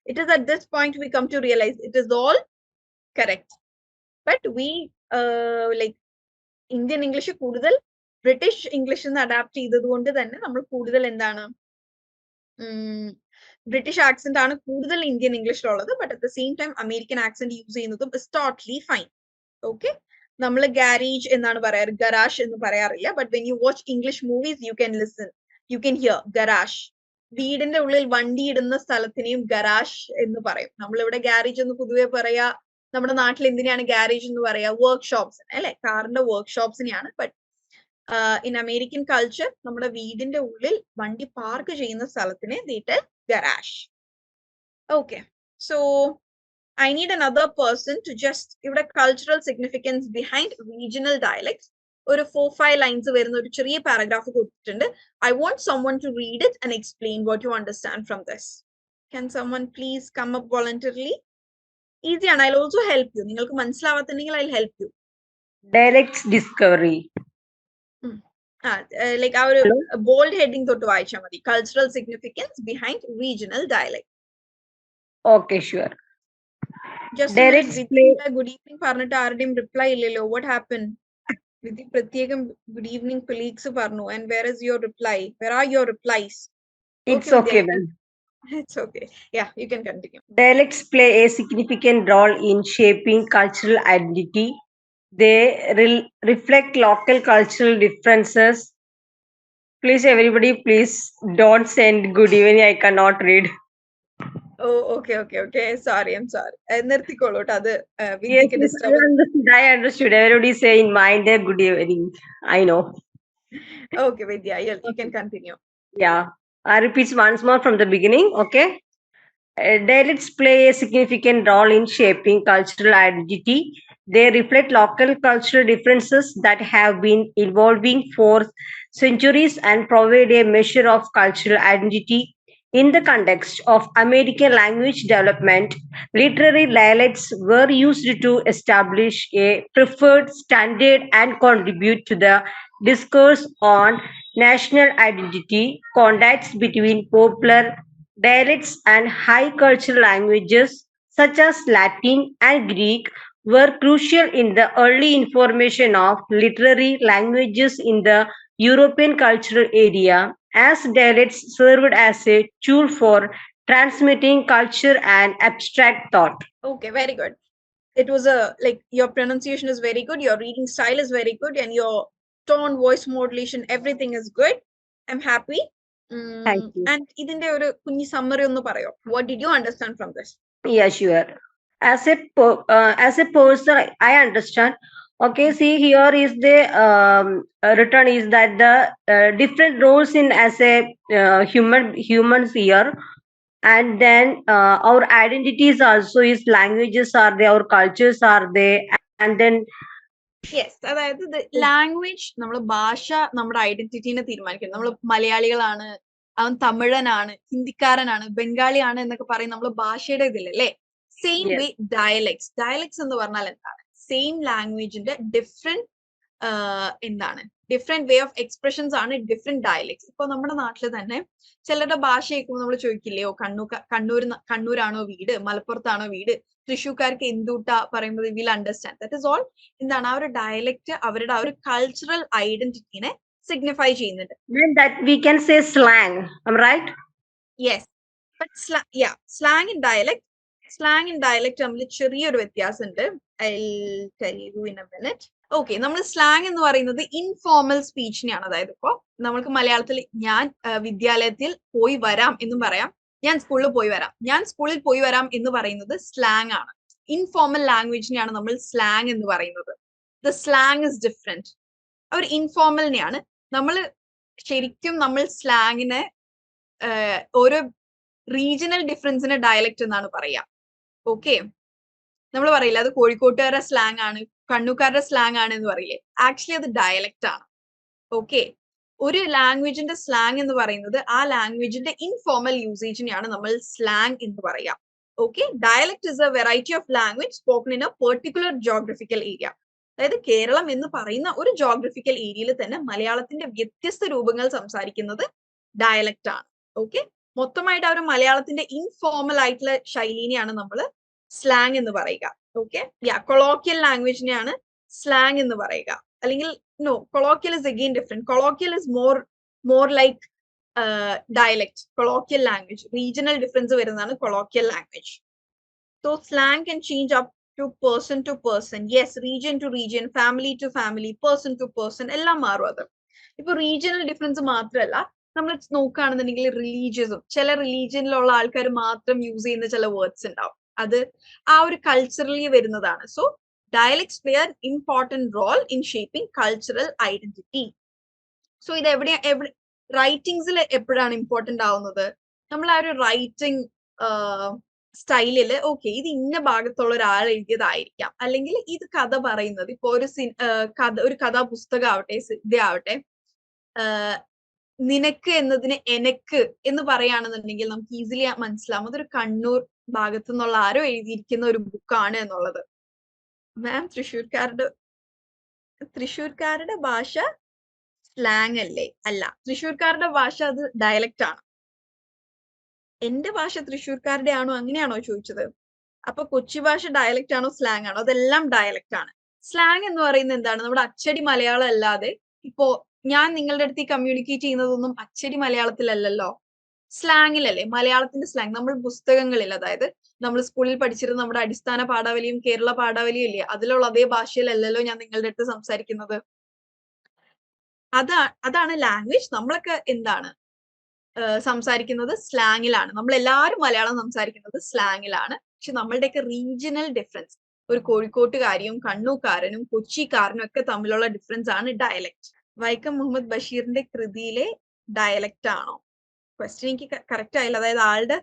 S1: It is at this point we come to realise it is all correct. But we like Indian English കൂടുതൽ ബ്രിട്ടീഷ് ഇംഗ്ലീഷിൽ നിന്ന് അഡാപ്റ്റ് ചെയ്തത് കൊണ്ട് തന്നെ നമ്മൾ കൂടുതൽ എന്താണ് ബ്രിട്ടീഷ് ആക്സെന്റ് ആണ് കൂടുതൽ ഇന്ത്യൻ ഇംഗ്ലീഷിലുള്ളത്. But at the same time American accent use ചെയ്യുന്നതും ഇസ് ടോട്ടലി ഫൈൻ. ഓക്കെ, നമ്മൾ ഗാരേജ് എന്നാണ് പറയാറ്, ഗരാഷ് എന്ന് പറയാറില്ല. But when you watch English movies you can hear garage. വീടിന്റെ ഉള്ളിൽ വണ്ടി ഇടുന്ന സ്ഥലത്തിനെയും ഗരാഷ് എന്ന് പറയും. നമ്മളിവിടെ ഗാരേജ് എന്ന് പൊതുവെ പറയാ. നമ്മുടെ നാട്ടിൽ എന്തിനാണ് ഗാരേജ് എന്ന് പറയാ? വർക്ക്ഷോപ്സ് അല്ലെ, കാറിന്റെ വർക്ക്ഷോപ്സിനെയാണ്. ബട്ട് ഇൻ അമേരിക്കൻ കൾച്ചർ നമ്മുടെ വീടിന്റെ ഉള്ളിൽ വണ്ടി പാർക്ക് ചെയ്യുന്ന സ്ഥലത്തിനെ garage. Okay, so I need another person to just give the cultural significance behind regional dialects. ഒരു 4-5 ലൈൻസ് വരുന്ന ഒരു ചെറിയ പാരഗ്രാഫ് കൊടുത്തിട്ടുണ്ട്. I want someone to read it and explain what you understand from this. Can someone please come up voluntarily? Easy, and I'll also help you. നിങ്ങൾക്ക് മനസ്സിലാവാത്തുണ്ടെങ്കിൽ I'll help you.
S4: Dialects discovery.
S1: Like our bold heading തൊട്ട് വായിച്ചാൽ മതി. Cultural significance behind regional dialect.
S4: Okay, sure.
S1: Just
S4: Dialects play.
S1: good evening പറഞ്ഞിട്ട് ആരുടെയും reply ഇല്ലല്ലോ. What happened? വിധി പ്രത്യേകം good evening colleagues പറഞ്ഞു. And where is your reply? Where are your replies?
S4: It's okay, ma'am.
S1: It's okay. Yeah, you can continue.
S4: Dialects play a significant role in shaping cultural identity. They reflect local cultural differences. Please, everybody, please don't send good evening. I cannot read.
S1: Oh, okay. Sorry, I'm sorry. നിർത്തിക്കോളൂ ട്ടോ. അത്
S4: Yes,
S1: വിദ്യക്ക്
S4: yes,
S1: disturb.
S4: I understood. Everybody say in mind their good evening. I know.
S1: Okay, Vidya, you can continue.
S4: Yeah. I repeat once more from the beginning. Okay. Dialects play a significant role in shaping cultural identity. They reflect local cultural differences that have been evolving for centuries and provide a measure of cultural identity. In the context of American language development, literary dialects were used to establish a preferred standard and contribute to the discourse on national identity. Contacts between popular dialects and high cultural languages such as Latin and Greek were crucial in the early information of literary languages in the European cultural area, as dialects served as a tool for transmitting culture and abstract thought.
S1: Okay, very good. It was like your pronunciation is very good, your reading style is very good, and your tone, voice modulation, everything is good. I'm happy.
S4: Thank you.
S1: And ഇതിന്റെ ഒരു കുഞ്ഞി summary ഒന്ന് പറയോ? What did you understand from this?
S4: Yeah, sure. As a person, I understand. Okay, see here is the written is that the different roles in as a humans here, and then our identities also is languages are there, our cultures are there, and then
S1: Yes, അതായത് language നമ്മുടെ ഭാഷ നമ്മുടെ ഐഡന്റിറ്റിനെ തീരുമാനിക്കുന്നത്. നമ്മൾ മലയാളികളാണ്, അവൻ തമിഴനാണ്, ഹിന്ദിക്കാരനാണ്, ബംഗാളിയാണ് എന്നൊക്കെ പറയും നമ്മൾ ഭാഷയുടെ ഇതിലല്ലേ. Same
S4: Yes.
S1: വേ ഡയലക്ട്സ് എന്ന് പറഞ്ഞാൽ എന്താണ്? സെയിം ലാംഗ്വേജിന്റെ ഡിഫറെന്റ് വേ ഓഫ് എക്സ്പ്രഷൻസ് ആണ് ഡിഫറെന്റ് ഡയലക്ട്സ്. ഇപ്പൊ നമ്മുടെ നാട്ടിൽ തന്നെ ചിലരുടെ ഭാഷ കേൾക്കുമ്പോൾ നമ്മൾ ചോദിക്കില്ലയോ, കണ്ണൂരാണോ വീട്, മലപ്പുറത്താണോ വീട്, തൃശ്ശൂർക്കാർക്ക് എന്തുട്ടാ പറയുമ്പോൾ will understand. That is all എന്താണ് ആ ഒരു ഡയലക്ട് അവരുടെ ആ ഒരു കൾച്ചറൽ ഐഡന്റിറ്റിനെ സിഗ്നിഫൈ ചെയ്യുന്നുണ്ട്.
S4: then that we can say slang. I'm right.
S1: Yes, but slang in dialect തമ്മിൽ ചെറിയൊരു വ്യത്യാസമുണ്ട്. I'll tell you in a minute. Okay, നമ്മൾ സ്ലാങ് എന്ന് പറയുന്നത് ഇൻഫോർമൽ സ്പീച്ചിനെയാണ്. അതായത് ഇപ്പോ നമ്മൾക്ക് മലയാളത്തിൽ ഞാൻ വിദ്യാലയത്തിൽ പോയി വരാം എന്നും പറയാം, ഞാൻ സ്കൂളിൽ പോയി വരാം. ഞാൻ സ്കൂളിൽ പോയി വരാം എന്ന് പറയുന്നത് സ്ലാങ് ആണ്. ഇൻഫോർമൽ ലാംഗ്വേജിനെയാണ് നമ്മൾ സ്ലാങ് എന്ന് പറയുന്നത്. The slang is different. ഒരു ഇൻഫോർമലിനെയാണ് ശരിക്കും നമ്മൾ സ്ലാങ്ങിനെ ഓരോ റീജിയണൽ ഡിഫറൻസിന് ഡയലക്ട് എന്നാണ് പറയാ. ഓക്കെ, നമ്മൾ പറയില്ല അത് കോഴിക്കോട്ടുകാരുടെ സ്ലാങ് ആണ്, കണ്ണൂക്കാരുടെ സ്ലാങ് ആണ് എന്ന് പറയില്ലേ. ആക്ച്വലി അത് ഡയലക്റ്റ് ആണ്. ഓക്കെ, ഒരു ലാംഗ്വേജിന്റെ സ്ലാങ് എന്ന് പറയുന്നത് ആ ലാംഗ്വേജിന്റെ ഇൻഫോർമൽ യൂസേജിനെയാണ് നമ്മൾ സ്ലാങ് എന്ന് പറയാം. Okay, dialect is A variety of language spoken in A particular geographical area. അതായത് കേരളം എന്ന് പറയുന്ന ഒരു ജോഗ്രഫിക്കൽ ഏരിയയിൽ തന്നെ മലയാളത്തിന്റെ വ്യത്യസ്ത രൂപങ്ങൾ സംസാരിക്കുന്നത് ഡയലക്റ്റ് ആണ്. ഓക്കെ, മൊത്തമായിട്ട് ആ ഒരു മലയാളത്തിന്റെ ഇൻഫോർമൽ ആയിട്ടുള്ള ശൈലിനെയാണ് നമ്മൾ സ്ലാങ് എന്ന് പറയുക. ഓക്കെ, കൊളോക്കിയൽ ലാംഗ്വേജിനെയാണ് സ്ലാങ് എന്ന് പറയുക. അല്ലെങ്കിൽ no, colloquial is again different. Colloquial is more like dialect, colloquial language. Regional difference വരുന്നതാണ് colloquial language. So slang can change up to person. Yes, region to region, family to family, person to person, എല്ലാം മാറും. അത് ഇപ്പൊ regional difference മാത്രമല്ല, നമ്മൾ നോക്കുകയാണെന്നുണ്ടെങ്കിൽ റിലീജിയസും ചില റിലീജിയനിലുള്ള ആൾക്കാർ മാത്രം യൂസ് ചെയ്യുന്ന ചില വേർഡ്സ് ഉണ്ടാവും. അത് ആ ഒരു കൾച്ചറലി വരുന്നതാണ്. So dialects play an important role in shaping cultural identity. So ഇത് റൈറ്റിംഗ്സിൽ എപ്പോഴാണ് ഇമ്പോർട്ടന്റ് ആവുന്നത്? നമ്മൾ ആ ഒരു റൈറ്റിംഗ് സ്റ്റൈലില് ഓക്കെ ഇത് ഇന്ന ഭാഗത്തുള്ള ഒരാൾ എഴുതിയതായിരിക്കാം, അല്ലെങ്കിൽ ഇത് കഥ പറയുന്നത് ഇപ്പൊ ഒരു കഥാപുസ്തകം ആവട്ടെ, ഇതാവട്ടെ, നിനക്ക് എന്നതിന് എനക്ക് എന്ന് പറയുകയാണെന്നുണ്ടെങ്കിൽ നമുക്ക് ഈസിലി മനസ്സിലാവും അതൊരു കണ്ണൂർ ഭാഗത്തു നിന്നുള്ള ആരോ എഴുതിയിരിക്കുന്ന ഒരു ബുക്കാണ് എന്നുള്ളത്. മാം, തൃശ്ശൂർക്കാരുടെ ഭാഷ സ്ലാങ് അല്ലേ? അല്ല, തൃശ്ശൂർക്കാരുടെ ഭാഷ അത് ഡയലക്റ്റ് ആണ്. എന്റെ ഭാഷ തൃശ്ശൂർക്കാരുടെ ആണോ അങ്ങനെയാണോ ചോദിച്ചത്? അപ്പൊ കൊച്ചി ഭാഷ ഡയലക്റ്റ് ആണോ സ്ലാങ് ആണോ? അതെല്ലാം ഡയലക്റ്റ് ആണ്. സ്ലാങ് എന്ന് പറയുന്നത് എന്താണ്? നമ്മുടെ അച്ചടി മലയാളം അല്ലാതെ ഇപ്പോ ഞാൻ നിങ്ങളുടെ അടുത്ത് കമ്മ്യൂണിക്കേറ്റ് ചെയ്യുന്നതൊന്നും അച്ചടി മലയാളത്തിലല്ലല്ലോ, സ്ലാങ്ങിലല്ലേ. മലയാളത്തിന്റെ സ്ലാങ് നമ്മൾ പുസ്തകങ്ങളിൽ, അതായത് നമ്മൾ സ്കൂളിൽ പഠിച്ചിരുന്ന നമ്മുടെ അടിസ്ഥാന പാഠാവലിയും കേരള പാഠാവലിയും ഇല്ലേ, അതിലുള്ള അതേ ഭാഷയിലല്ലല്ലോ ഞാൻ നിങ്ങളുടെ അടുത്ത് സംസാരിക്കുന്നത്. അതാണ് ലാംഗ്വേജ്. നമ്മളൊക്കെ എന്താണ് സംസാരിക്കുന്നത്? സ്ലാങ്ങിലാണ്. നമ്മൾ എല്ലാവരും മലയാളം സംസാരിക്കുന്നത് സ്ലാങ്ങിലാണ്. പക്ഷെ നമ്മളുടെയൊക്കെ റീജിയണൽ ഡിഫറൻസ്, ഒരു കോഴിക്കോട്ടുകാരിയും കണ്ണൂക്കാരനും കൊച്ചിക്കാരനും ഒക്കെ തമ്മിലുള്ള ഡിഫറൻസ് ആണ് ഡയലക്ട്. വൈക്കം മുഹമ്മദ് ബഷീറിന്റെ കൃതിയിലെ ഡയലക്റ്റ് ആണോ? ക്വസ്റ്റ്യൻ എനിക്ക് കറക്റ്റ് ആയില്ല. അതായത് ആളുടെ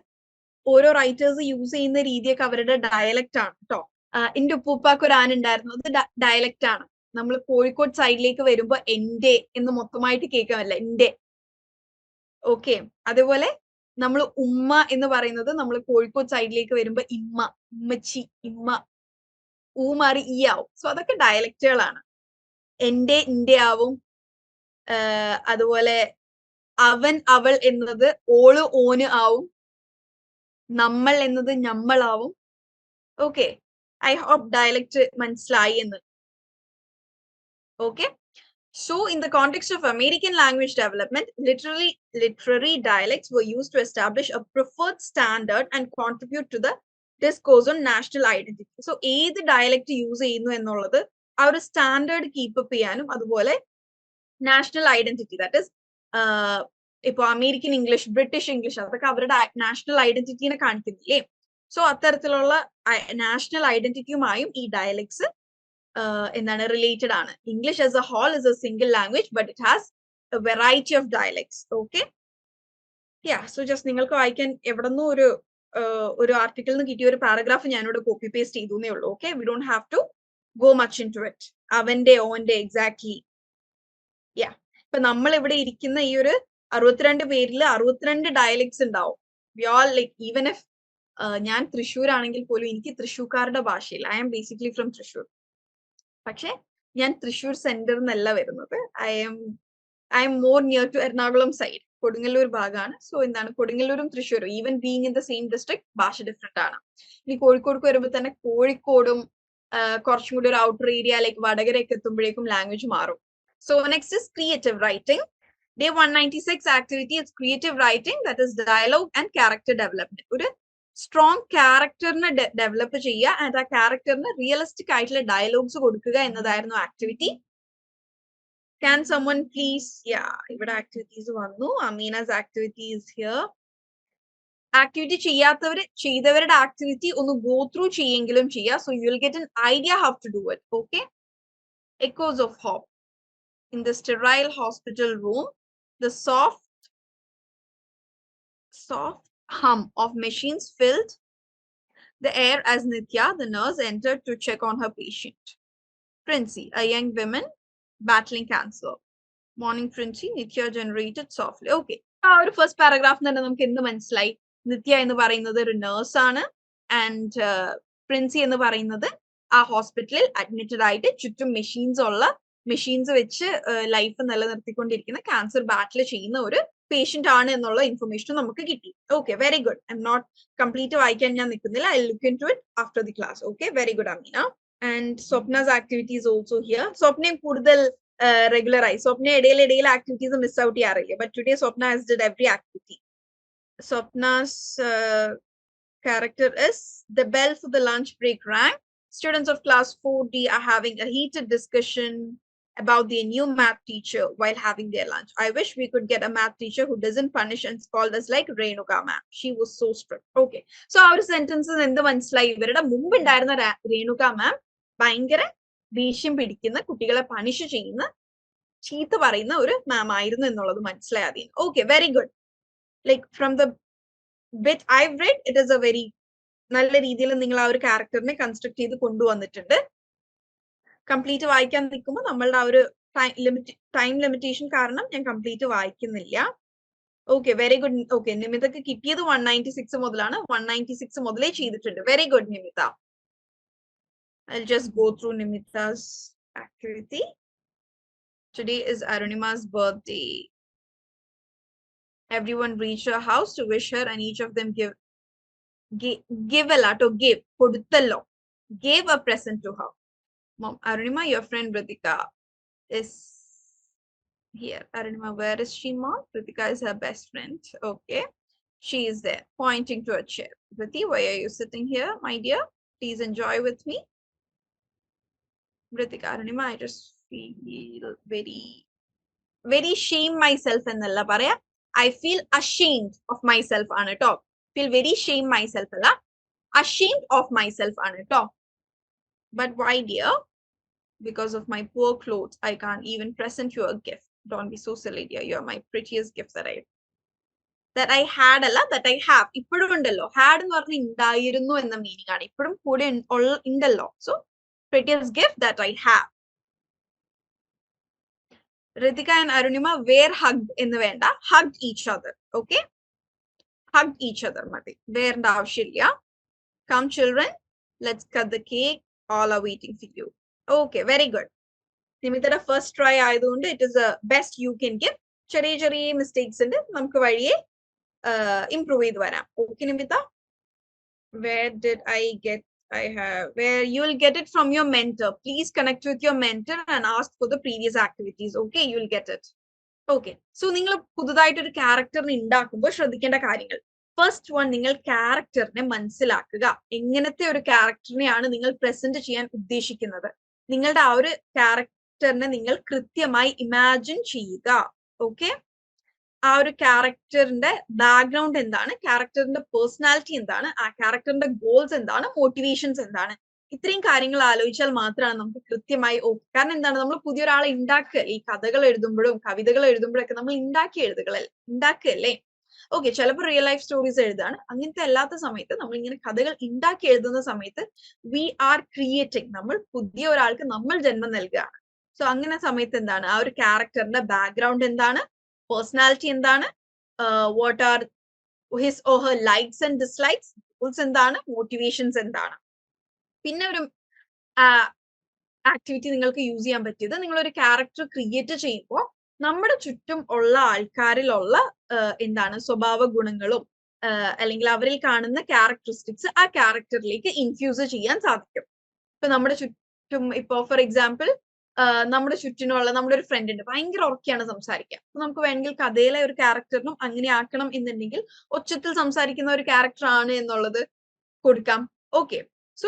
S1: ഓരോ റൈറ്റേഴ്സ് യൂസ് ചെയ്യുന്ന രീതിയൊക്കെ അവരുടെ ഡയലക്റ്റ് ആണ് കേട്ടോ. എന്റെ ഉപ്പൂപ്പാക്ക് ഒരു ആന ഉണ്ടായിരുന്നു, അത് ഡയലക്റ്റ് ആണ്. നമ്മൾ കോഴിക്കോട് സൈഡിലേക്ക് വരുമ്പോ എന്റെ എന്ന് മൊത്തമായിട്ട് കേൾക്കാമല്ല, എന്റെ. ഓക്കെ, അതേപോലെ നമ്മൾ ഉമ്മ എന്ന് പറയുന്നത് നമ്മൾ കോഴിക്കോട് സൈഡിലേക്ക് വരുമ്പോ ഇമ്മ, ഉമ്മച്ചി, ഇമ്മ, ഊ മാറി ഈ ആവും. സോ അതൊക്കെ ഡയലക്റ്റുകളാണ്. ഇന്റെ ആവും. അതുപോലെ അവൻ അവൾ എന്നത് ഓള് ഓന് ആവും. നമ്മൾ എന്നത് ഞമ്മളാവും. ഓക്കെ, ഐ ഹോപ്പ് ഡയലക്റ്റ് മനസ്സിലായി എന്ന്. Okay, so in the context of American language development, literary dialects were used to establish a preferred standard and contribute to the discourse on national identity. So ഏത് dialect use ചെയ്യുന്നു എന്നുള്ളത് ആ ഒരു standard keep up ചെയ്യാനും, അതുപോലെ national identity, that is ഇപ്പൊ American English, British English, അതൊക്കെ അവരുടെ നാഷണൽ ഐഡന്റിറ്റിനെ കാണിക്കുന്നില്ലേ. സോ അത്തരത്തിലുള്ള നാഷണൽ ഐഡന്റിറ്റിയുമായും ഈ ഡയലക്ട്സ് എന്താണ് റിലേറ്റഡ് ആണ്. English as a whole is a single language, but it has a variety of dialects. Okay, so just നിങ്ങൾക്ക് വായിക്കാൻ എവിടെന്നോ ഒരു ആർട്ടിക്കിളിൽ നിന്ന് കിട്ടിയ ഒരു പാരഗ്രാഫ് ഞാനിവിടെ കോപ്പി പേസ്റ്റ് ചെയ്തേ ഉള്ളൂ. Okay, we don't have to go much into it. അവന്റെ, ഓന്റെ, എക്സാക്ട്ലി. ഇപ്പൊ നമ്മൾ ഇവിടെ ഇരിക്കുന്ന ഈ ഒരു 62 പേരിൽ 62 ഡയലക്ട്സ് ഉണ്ടാവും. We all like, even if ഞാൻ തൃശ്ശൂർ ആണെങ്കിൽ പോലും എനിക്ക് തൃശ്ശൂർക്കാരുടെ ഭാഷയിൽ, I am basically from Thrissur. പക്ഷെ ഞാൻ തൃശ്ശൂർ സെന്റർ എന്നല്ല വരുന്നത്. I'm more near to Ernakulam side, Kodungallur ഭാഗമാണ്. സോ എന്താണ്, കൊടുങ്ങല്ലൂരും തൃശ്ശൂരും even being in the same district ഭാഷ ഡിഫറെന്റ് ആണ്. ഇനി കോഴിക്കോടേക്ക് വരുമ്പോൾ തന്നെ കോഴിക്കോടും കുറച്ചും കൂടി ഒരു ഔട്ടർ ഏരിയ ലൈക്ക് വടകരയൊക്കെ എത്തുമ്പോഴേക്കും ലാംഗ്വേജ് മാറും. So next is creative writing. Day 196 activity is creative writing, that is dialogue and character development. ഒരു സ്ട്രോങ് ക്യാരക്ടറിനെ ഡെവലപ്പ് ചെയ്യുക, ആൻഡ് ആ ക്യാരക്ടറിന് റിയലിസ്റ്റിക് ആയിട്ടുള്ള ഡയലോഗ്സ് കൊടുക്കുക എന്നതായിരുന്നു ആക്ടിവിറ്റി. Can someone please, ഇവിടെ ആക്ടിവിറ്റീസ് വന്നു. അമീനാസ് ആക്ടിവിറ്റി is here. ആക്ടിവിറ്റി ചെയ്തവരുടെ ആക്ടിവിറ്റി ഒന്ന് ഗോ ത്രൂ ചെയ്യെങ്കിലും ചെയ്യുക. So you will get an idea how to do it. Okay, echoes of hope. In the sterile hospital room, the soft hum of machines filled the air as Nitya, the nurse, entered to check on her patient. Princy, a young woman battling cancer. Morning, Princy. Nitya generated softly. Okay, our first paragraph തന്നെ നമുക്ക് എന്ത് മനസ്സിലായി? നിത്യ എന്ന് പറയുന്നത് ഒരു nurse ആണ്, and Princy എന്ന് പറയുന്നത് ആ ഹോസ്പിറ്റലിൽ അഡ്മിറ്റഡ് ആയിട്ട് ചുറ്റും മെഷീൻസ് വെച്ച് ലൈഫ് നിലനിർത്തിക്കൊണ്ടിരിക്കുന്ന ക്യാൻസർ ബാറ്റിൽ ചെയ്യുന്ന ഒരു പേഷ്യന്റ് ആണ് എന്നുള്ള ഇൻഫർമേഷൻ നമുക്ക് കിട്ടി. Okay, very good. I'm not complete വായിക്കാൻ ഞാൻ നിൽക്കുന്നില്ല. I look into it after the class. Okay, very good Ameena. And Swapna's activity is also here. സ്വപ്നയും കൂടുതൽ റെഗുലർ ആയി. സ്വപ്ന ഇടയിൽ ആക്ടിവിറ്റീസ് മിസ് ഔട്ട് ചെയ്യാറില്ല, but today Swapna has did every activity. Swapna's character is: the bell for the lunch break rang. Students of class 4D are having a heated discussion about their new math teacher while having their lunch. I wish we could get a math teacher who doesn't punish and scold us like Renuka ma'am. She was so strict. Okay, so our sentences എന്ത് മനസ്സിലായി? ഇവരുടെ മുമ്പ് ഉണ്ടായിരുന്ന രേണുക മാം ഭയങ്കര ദേഷ്യം പിടിക്കുന്ന, കുട്ടികളെ punish ചെയ്യുന്ന, ചീത്ത പറയുന്ന ഒരു മാം ആയിരുന്നു എന്നുള്ളത് മനസ്സിലായി അതിന്. Okay, very good. Like from the bit I've read, it is a very നല്ല രീതിയിൽ നിങ്ങൾ ആ ഒരു ക്യാരക്ടറിനെ കൺസ്ട്രക്ട് ചെയ്ത് കൊണ്ടുവന്നിട്ടുണ്ട്. കംപ്ലീറ്റ് വായിക്കാൻ നിൽക്കുമ്പോൾ നമ്മളുടെ ആ ഒരു ടൈം ലിമിറ്റേഷൻ കാരണം ഞാൻ കംപ്ലീറ്റ് വായിക്കുന്നില്ല. Okay, very good. ഓക്കെ, നിമിതക്ക് കിട്ടിയത് 196 മുതലാണ്. 196 മുതലേ ചെയ്തിട്ടുണ്ട്. Very good Nimitha. I'll just go through Nimita's activity. Today is Arunima's birthday. Everyone reached her house to wish her, and each of them കൊടുത്തല്ലോ, gave a present to her. Mom, Arunima, your friend Ritika is here. Arunima, where is she, Mom? Ritika is her best friend. Okay, she is there, pointing to a chair. Riti, why are you sitting here, my dear? Please enjoy with me. Ritika, Arunima, I just feel very shame myself എന്നല്ല പറയാ. I feel ashamed of myself ആണ് ട്ടോ. Feel very shame myself അല്ല, ashamed of myself ആണ് ട്ടോ. But why, dear? Because of my poor clothes, I can't even present you a gift. Don't be so silly, dear. You are my prettiest gift that I had അല്ല, that I have. ഇപ്പോഴും ഉണ്ടല്ലോ. Had എന്ന് പറഞ്ഞാൽ ഉണ്ടായിരുന്നു എന്ന meaning ആണ്. ഇപ്പോഴും കൂടെ ഉണ്ടല്ലോ. So, prettiest gift that I have. Ritika and Arunima were hugged എന്ന് വേണ്ട, hugged each other. Okay? Hugged each other മതി. വേണ്ട ആവശ്യമില്ല. Come children, let's cut the cake. All are waiting for you. Okay, very good. നിമിതയുടെ first try ആയതുകൊണ്ട് it is the best you can give. ചെറിയ ചെറിയ mistakes ഉണ്ട്, നമുക്ക് വഴിയെ ഇംപ്രൂവ് ചെയ്ത് വരാം. Okay, Nimitha? Where did I get? Where you will get it from your mentor. Please connect with your mentor and ask for the previous activities. Okay, you will get it. Okay, so നിങ്ങൾ പുതുതായിട്ട് ഒരു ക്യാരക്ടറിനെ ഉണ്ടാക്കുമ്പോൾ ശ്രദ്ധിക്കേണ്ട കാര്യങ്ങൾ. First one, നിങ്ങൾ ക്യാരക്ടറിനെ മനസ്സിലാക്കുക. എങ്ങനത്തെ ഒരു ക്യാരക്ടറിനെയാണ് നിങ്ങൾ പ്രസന്റ് ചെയ്യാൻ ഉദ്ദേശിക്കുന്നത്. നിങ്ങളുടെ ആ ഒരു ക്യാരക്ടറിനെ നിങ്ങൾ കൃത്യമായി ഇമാജിൻ ചെയ്യുക. ഓക്കെ, ആ ഒരു ക്യാരക്ടറിന്റെ ബാക്ക്ഗ്രൗണ്ട് എന്താണ്, ക്യാരക്ടറിന്റെ പേഴ്സണാലിറ്റി എന്താണ്, ആ ക്യാരക്ടറിന്റെ ഗോൾസ് എന്താണ്, മോട്ടിവേഷൻസ് എന്താണ്, ഇത്രയും കാര്യങ്ങൾ ആലോചിച്ചാൽ മാത്രമാണ് നമുക്ക് കൃത്യമായി. കാരണം എന്താണ്, നമ്മൾ പുതിയൊരാളെ ഉണ്ടാക്കുക. ഈ കഥകൾ എഴുതുമ്പോഴും കവിതകൾ എഴുതുമ്പോഴൊക്കെ നമ്മൾ ഉണ്ടാക്കുകയല്ലേ. ഓക്കെ, ചിലപ്പോൾ റിയൽ ലൈഫ് സ്റ്റോറീസ് എഴുതാണ്. അങ്ങനത്തെ അല്ലാത്ത സമയത്ത് നമ്മൾ ഇങ്ങനെ കഥകൾ ഉണ്ടാക്കി എഴുതുന്ന സമയത്ത് വി ആർ ക്രിയേറ്റിംഗ്, നമ്മൾ പുതിയ ഒരാൾക്ക് നമ്മൾ ജന്മം നൽകുകയാണ്. സോ അങ്ങനെ സമയത്ത് എന്താണ്, ആ ഒരു ക്യാരക്ടറിന്റെ ബാക്ക്ഗ്രൗണ്ട് എന്താണ്, പേഴ്സണാലിറ്റി എന്താണ്, what are his or her likes and dislikes, goals എന്താണ്, മോട്ടിവേഷൻസ് എന്താണ്. പിന്നെ ഒരു ആക്ടിവിറ്റി നിങ്ങൾക്ക് യൂസ് ചെയ്യാൻ പറ്റിയത്, നിങ്ങളൊരു ക്യാരക്ടർ ക്രിയേറ്റ് ചെയ്യുമ്പോൾ നമ്മുടെ ചുറ്റും ഉള്ള ആൾക്കാരിലുള്ള എന്താണ് സ്വഭാവ ഗുണങ്ങളും അല്ലെങ്കിൽ അവരിൽ കാണുന്ന ക്യാരക്ടറിസ്റ്റിക്സ് ആ ക്യാരക്ടറിലേക്ക് ഇൻഫ്യൂസ് ചെയ്യാൻ സാധിക്കും. ഇപ്പൊ നമ്മുടെ ചുറ്റും, ഇപ്പൊ ഫോർ എക്സാമ്പിൾ നമ്മുടെ ചുറ്റിനുള്ള നമ്മുടെ ഒരു ഫ്രണ്ട് ഉണ്ട്, ഭയങ്കര ഉറക്കെയാണ് സംസാരിക്കുക. അപ്പൊ നമുക്ക് വേണമെങ്കിൽ കഥയിലെ ഒരു ക്യാരക്ടറിനും അങ്ങനെ ആക്കണം എന്നുണ്ടെങ്കിൽ ഒച്ചത്തിൽ സംസാരിക്കുന്ന ഒരു ക്യാരക്ടർ ആണ് എന്നുള്ളത് കൊടുക്കാം. ഓക്കെ, സോ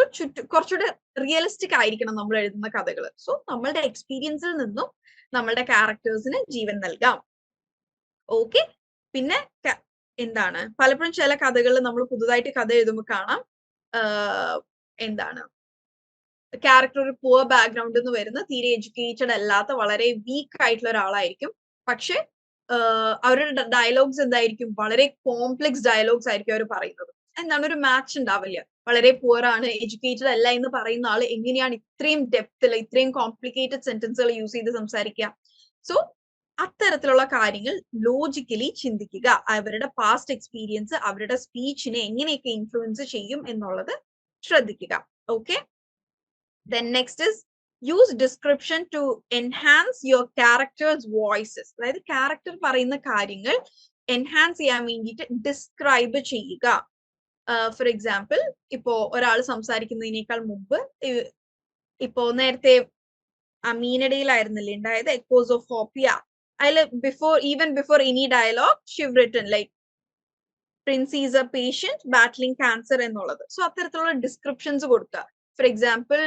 S1: കുറച്ചുകൂടെ റിയലിസ്റ്റിക് ആയിരിക്കണം നമ്മൾ എഴുതുന്ന കഥകൾ. സോ നമ്മളുടെ എക്സ്പീരിയൻസിൽ നിന്നും നമ്മളുടെ ക്യാരക്ടേഴ്സിന് ജീവൻ നൽകാം. ഓക്കെ, പിന്നെ എന്താണ്, പലപ്പോഴും ചില കഥകളിൽ നമ്മൾ പുതുതായിട്ട് കഥ എഴുതുമ്പോൾ കാണാം എന്താണ്, ക്യാരക്ടർ ഒരു പുവർ ബാക്ക്ഗ്രൗണ്ടിൽ നിന്ന് വരുന്ന, തീരെ എഡ്യൂക്കേറ്റഡ് അല്ലാത്ത, വളരെ വീക്ക് ആയിട്ടുള്ള ഒരാളായിരിക്കും. പക്ഷെ അവരുടെ ഡയലോഗ്സ് എന്തായിരിക്കും, വളരെ കോംപ്ലെക്സ് ഡയലോഗ്സ് ആയിരിക്കും അവർ പറയുന്നത്. എന്താണ്, ഒരു മാച്ച് ഉണ്ടാവില്ല. വളരെ പുവർ ആണ്, എഡ്യൂക്കേറ്റഡ് അല്ല എന്ന് പറയുന്ന ആള് എങ്ങനെയാണ് ഇത്രയും ഡെപ്തിൽ ഇത്രയും കോംപ്ലിക്കേറ്റഡ് സെന്റൻസുകൾ യൂസ് ചെയ്ത് സംസാരിക്കുക. സോ അത്തരത്തിലുള്ള കാര്യങ്ങൾ ലോജിക്കലി ചിന്തിക്കുക. അവരുടെ പാസ്റ്റ് എക്സ്പീരിയൻസ് അവരുടെ സ്പീച്ചിനെ എങ്ങനെയൊക്കെ ഇൻഫ്ലുവൻസ് ചെയ്യും എന്നുള്ളത് ശ്രദ്ധിക്കുക. Okay, then next is use description to enhance your character's voices. അതായത് ക്യാരക്ടർ പറയുന്ന കാര്യങ്ങൾ എൻഹാൻസ് ചെയ്യാൻ വേണ്ടിയിട്ട് ഡിസ്ക്രൈബ് ചെയ്യുക. ഫോർ എക്സാമ്പിൾ, ഇപ്പോ ഒരാൾ സംസാരിക്കുന്നതിനേക്കാൾ മുമ്പ്, ഇപ്പോ നേരത്തെ അമീനഡയിലായിരുന്നില്ലേ ഉണ്ടായത്, എക്കോസ് ഓഫ് ഹോപ്പ്. അതിൽ before any dialogue she've written like Prinsy is a patient battling cancer എന്നുള്ളത്. സോ അത്തരത്തിലുള്ള ഡിസ്ക്രിപ്ഷൻസ് കൊടുക്കുക. For example,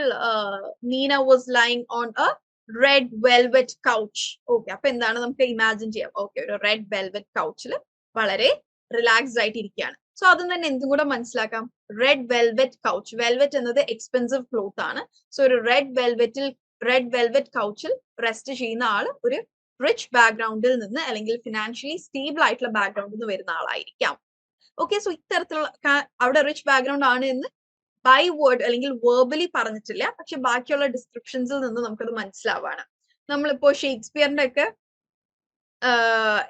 S1: Nina was lying on a red velvet couch. Okay, അപ്പൊ എന്താണ് നമുക്ക് ഇമാജിൻ ചെയ്യാം. ഓക്കെ, ഒരു റെഡ് വെൽവെറ്റ് കൗച്ചിൽ വളരെ റിലാക്സ്ഡ് ആയിട്ട് ഇരിക്കുകയാണ്. സോ അതും തന്നെ എന്തും കൂടെ മനസ്സിലാക്കാം, റെഡ് വെൽവെറ്റ് കൗച്ച്. വെൽവെറ്റ് എന്നത് എക്സ്പെൻസീവ് ക്ലോത്ത് ആണ്. സോ ഒരു റെഡ് വെൽവെറ്റ് കൗച്ചിൽ റെസ്റ്റ് ചെയ്യുന്ന ആള് ഒരു റിച്ച് ബാക്ക്ഗ്രൗണ്ടിൽ നിന്ന് അല്ലെങ്കിൽ ഫിനാൻഷ്യലി സ്റ്റേബിൾ ആയിട്ടുള്ള ബാക്ക്ഗ്രൗണ്ടിൽ നിന്ന് വരുന്ന ആളായിരിക്കാം. ഓക്കെ, സോ ഇത്തരത്തിലുള്ള അവിടെ റിച്ച് ബാക്ക്ഗ്രൗണ്ട് ആണ് എന്ന് ബൈ വേർഡ് അല്ലെങ്കിൽ വേർബലി പറഞ്ഞിട്ടില്ല, പക്ഷെ ബാക്കിയുള്ള ഡിസ്ക്രിപ്ഷൻസിൽ നിന്ന് നമുക്കത് മനസ്സിലാവാണ്. നമ്മളിപ്പോ ഷേക്സ്പിയറിന്റെ ഒക്കെ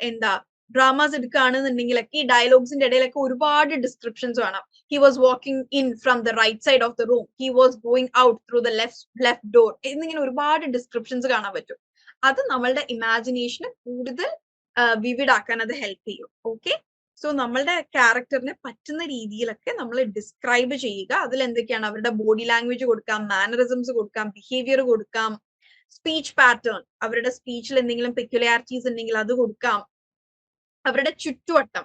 S1: എന്താ ഡ്രാമാസ് എടുക്കുകയാണെന്നുണ്ടെങ്കിലൊക്കെ ഈ ഡയലോഗ്സിന്റെ ഇടയിലൊക്കെ ഒരുപാട് ഡിസ്ക്രിപ്ഷൻസ് കാണാം. He was walking in from the right side of the room, he was going out through the left door എന്നിങ്ങനെ ഒരുപാട് ഡിസ്ക്രിപ്ഷൻസ് കാണാൻ പറ്റും. അത് നമ്മളുടെ ഇമാജിനേഷന് കൂടുതൽ വിവിഡ് ആക്കാൻ അത് ഹെൽപ്പ് ചെയ്യും. ഓക്കെ, സോ നമ്മളുടെ ക്യാരക്ടറിനെ പറ്റുന്ന രീതിയിലൊക്കെ നമ്മൾ ഡിസ്ക്രൈബ് ചെയ്യുക. അതിൽ എന്തൊക്കെയാണ് അവരുടെ ബോഡി ലാംഗ്വേജ് കൊടുക്കാം, മാനറിസംസ് കൊടുക്കാം, ബിഹേവിയർ കൊടുക്കാം, സ്പീച്ച് പാറ്റേൺ, അവരുടെ സ്പീച്ചിൽ എന്തെങ്കിലും പെക്യുലാരിറ്റീസ് ഉണ്ടെങ്കിൽ അത് കൊടുക്കാം, അവരുടെ ചുറ്റുവട്ടം,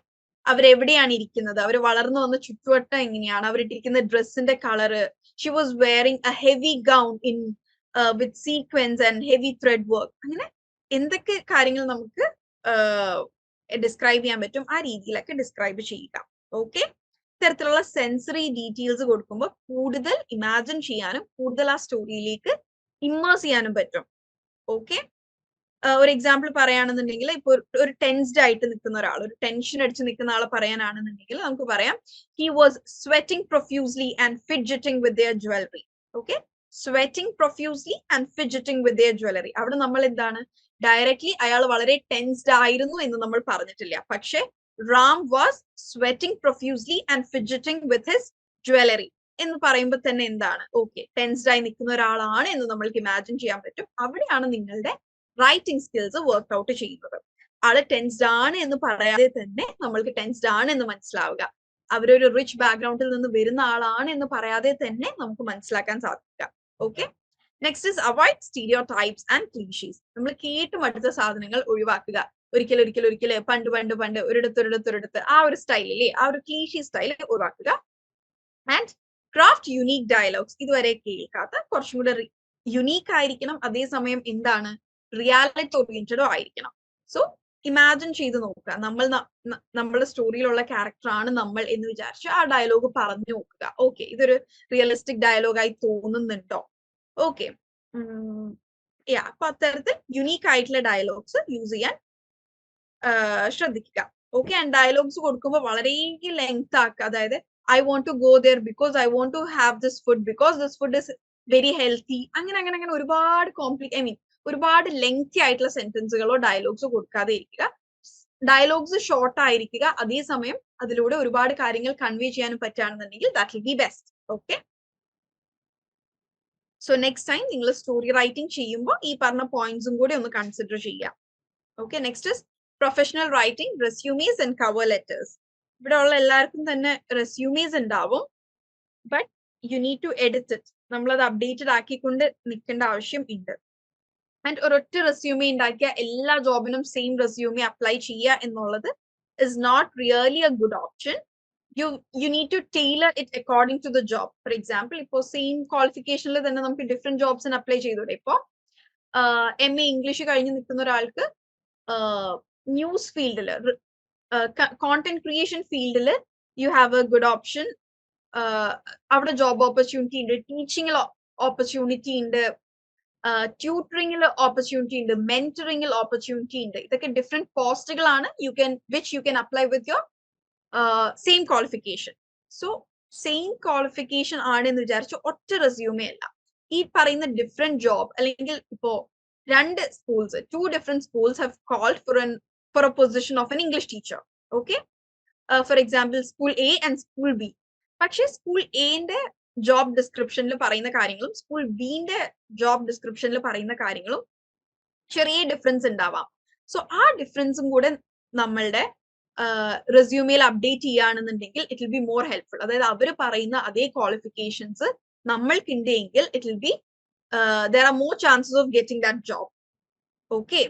S1: അവരെവിടെയാണ് ഇരിക്കുന്നത്, അവർ വളർന്നു വന്ന ചുറ്റുവട്ടം എങ്ങനെയാണ്, അവരിട്ടിരിക്കുന്ന ഡ്രസ്സിന്റെ colour, she was wearing A heavy gown in with sequence and heavy thread work, അങ്ങനെ എന്തൊക്കെ കാര്യങ്ങൾ നമുക്ക് ഡിസ്ക്രൈബ് ചെയ്യാൻ പറ്റും ആ രീതിയിലൊക്കെ ഡിസ്ക്രൈബ് ചെയ്യുക. ഓക്കെ, ഇത്തരത്തിലുള്ള സെൻസറി ഡീറ്റെയിൽസ് കൊടുക്കുമ്പോൾ കൂടുതൽ ഇമാജിൻ ചെയ്യാനും കൂടുതൽ ആ സ്റ്റോറിയിലേക്ക് ഇമ്മേഴ്സ് ചെയ്യാനും പറ്റും. ഓക്കെ, ഒരു എക്സാമ്പിൾ പറയുകയാണെന്നുണ്ടെങ്കിൽ ഇപ്പൊ ഒരു ടെൻസ്ഡ് ആയിട്ട് നിൽക്കുന്ന ഒരാൾ, ഒരു ടെൻഷൻ അടിച്ച് നിൽക്കുന്ന ആളെ പറയാനാണെന്നുണ്ടെങ്കിൽ നമുക്ക് പറയാം he was sweating profusely and fidgeting with their jewellery. Okay, sweating profusely and fidgeting with their jewellery. അവിടെ നമ്മൾ എന്താണ് ഡയറക്ട്ലി അയാൾ വളരെ ടെൻസ്ഡ് ആയിരുന്നു എന്ന് നമ്മൾ പറഞ്ഞിട്ടില്ല, പക്ഷെ Ram was sweating profusely and fidgeting with his jewellery എന്ന് പറയുമ്പോൾ തന്നെ എന്താണ്, ഓക്കെ, ടെൻസ്ഡ് ആയി നിൽക്കുന്ന ഒരാളാണ് എന്ന് നമ്മൾക്ക് ഇമാജിൻ ചെയ്യാൻ പറ്റും. അവിടെയാണ് നിങ്ങളുടെ റൈറ്റിംഗ് സ്കിൽസ് വർക്ക് ഔട്ട് ചെയ്യുന്നത്. ആള് ടെൻസ്ഡ് ആണ് എന്ന് പറയാതെ തന്നെ നമ്മൾക്ക് ടെൻസ്ഡ് ആണ് എന്ന് മനസ്സിലാവുക, അവരൊരു റിച്ച് ബാക്ക്ഗ്രൗണ്ടിൽ നിന്ന് വരുന്ന ആളാണ് എന്ന് പറയാതെ തന്നെ നമുക്ക് മനസ്സിലാക്കാൻ സാധിക്കുക. Okay, next is avoid stereotypes and cliches. നമ്മൾ കേട്ട് മടുത്ത സാധനങ്ങൾ ഒഴിവാക്കുക. ഒരിക്കൽ പണ്ട് ഒരിടത്ത് ആ ഒരു സ്റ്റൈലില്ലേ, ആ ഒരു ക്ലീഷി സ്റ്റൈൽ ഒഴിവാക്കുക. And craft unique dialogues. ഇതുവരെ കേൾക്കാത്ത കുറച്ചും കൂടെ യുണീക്ക് ആയിരിക്കണം, അതേസമയം എന്താണ് റിയാലിറ്റി ഓറിയന്റഡോ ആയിരിക്കണം. സോ ഇമാജിൻ ചെയ്ത് നോക്കുക, നമ്മളുടെ സ്റ്റോറിയിലുള്ള ക്യാരക്ടർ ആണ് നമ്മൾ എന്ന് വിചാരിച്ച് ആ ഡയലോഗ് പറഞ്ഞു നോക്കുക. ഓക്കെ, ഇതൊരു റിയലിസ്റ്റിക് ഡയലോഗായി തോന്നുന്നുണ്ടോ? ഓക്കെ, അപ്പൊ അത്തരത്തിൽ യുണീക്ക് ആയിട്ടുള്ള ഡയലോഗ്സ് യൂസ് ചെയ്യാൻ ശ്രദ്ധിക്കുക. ഓക്കെ, ആൻഡ് ഡയലോഗ്സ് കൊടുക്കുമ്പോൾ വളരെ ലെങ്ത് ആക്കുക. അതായത് I want to go there because I want to have this food because this food is very healthy. അങ്ങനെ ഒരുപാട് ഒരുപാട് ലെങ്തി ആയിട്ടുള്ള സെന്റൻസുകളോ ഡയലോഗ്സോ കൊടുക്കാതെ ഇരിക്കുക. ഡയലോഗ്സ് ഷോർട്ട് ആയിരിക്കുക, അതേസമയം അതിലൂടെ ഒരുപാട് കാര്യങ്ങൾ കൺവേ ചെയ്യാനും പറ്റുകയാണെന്നുണ്ടെങ്കിൽ that will be best. Okay, so next time നിങ്ങൾ സ്റ്റോറി റൈറ്റിംഗ് ചെയ്യുമ്പോൾ ഈ പറഞ്ഞ പോയിന്റ്സും കൂടി ഒന്ന് കൺസിഡർ ചെയ്യാം. Okay, next is professional writing, resumes and cover letters. ഇവിടെ ഉള്ള എല്ലാവർക്കും തന്നെ റെസ്യൂമീസ് ഉണ്ടാവും, but you need to edit it. നമ്മളത് അപ്ഡേറ്റഡ് ആക്കിക്കൊണ്ട് നിൽക്കേണ്ട ആവശ്യം ഉണ്ട്. ആൻഡ് ഒരൊറ്റ റെസ്യൂമേ ഉണ്ടാക്കിയ എല്ലാ ജോബിനും സെയിം റെസ്യൂമേ അപ്ലൈ ചെയ്യുക എന്നുള്ളത് is not really a good option. You need to tailor it according to the job. For example, ഇപ്പോൾ സെയിം ക്വാളിഫിക്കേഷനിൽ തന്നെ നമുക്ക് ഡിഫറെന്റ് ജോബ്സിന് അപ്ലൈ ചെയ്തൂടെ. ഇപ്പോൾ MA ഇംഗ്ലീഷ് കഴിഞ്ഞ് നിൽക്കുന്ന ഒരാൾക്ക് ന്യൂസ് ഫീൽഡിൽ, കോണ്ടന്റ് ക്രിയേഷൻ ഫീൽഡിൽ you have A good option. അവിടെ ജോബ് ഓപ്പർച്യൂണിറ്റി ഉണ്ട്, ടീച്ചിങ്ങിൽ ഓപ്പർച്യൂണിറ്റി ഉണ്ട്, ട്യൂട്ടറിംഗിൽ ഓപ്പർച്യൂണിറ്റി ഉണ്ട്, മെന്ററിംഗിൽ ഓപ്പർച്യൂണിറ്റി ഉണ്ട്. ഇതൊക്കെ ഡിഫറെന്റ് പോസ്റ്റുകളാണ് which you can apply with your same qualification. So same qualification ആണെന്ന് വിചാരിച്ച് ഒറ്റ റെസ്യൂമേ അല്ല, ഈ പറയുന്ന ഡിഫറെന്റ് ജോബ്, അല്ലെങ്കിൽ ഇപ്പോ two different schools have called for a position of an English teacher. Okay, for example, school A and school B. പക്ഷേ school എന്റെ ജോബ് ഡിസ്ക്രിപ്ഷനിൽ പറയുന്ന കാര്യങ്ങളും സ്കൂൾ ബിന്റെ ജോബ് ഡിസ്ക്രിപ്ഷനിൽ പറയുന്ന കാര്യങ്ങളും ചെറിയ ഡിഫറൻസ് ഉണ്ടാവാം. സോ ആ ഡിഫറൻസും കൂടെ നമ്മളുടെ റെസ്യൂമേയിൽ അപ്ഡേറ്റ് ചെയ്യുകയാണെന്നുണ്ടെങ്കിൽ it will be more helpful. അതായത് അവർ പറയുന്ന അതേ ക്വാളിഫിക്കേഷൻസ് നമ്മൾക്കുണ്ടെങ്കിൽ it will be there are more chances of getting that job. Okay,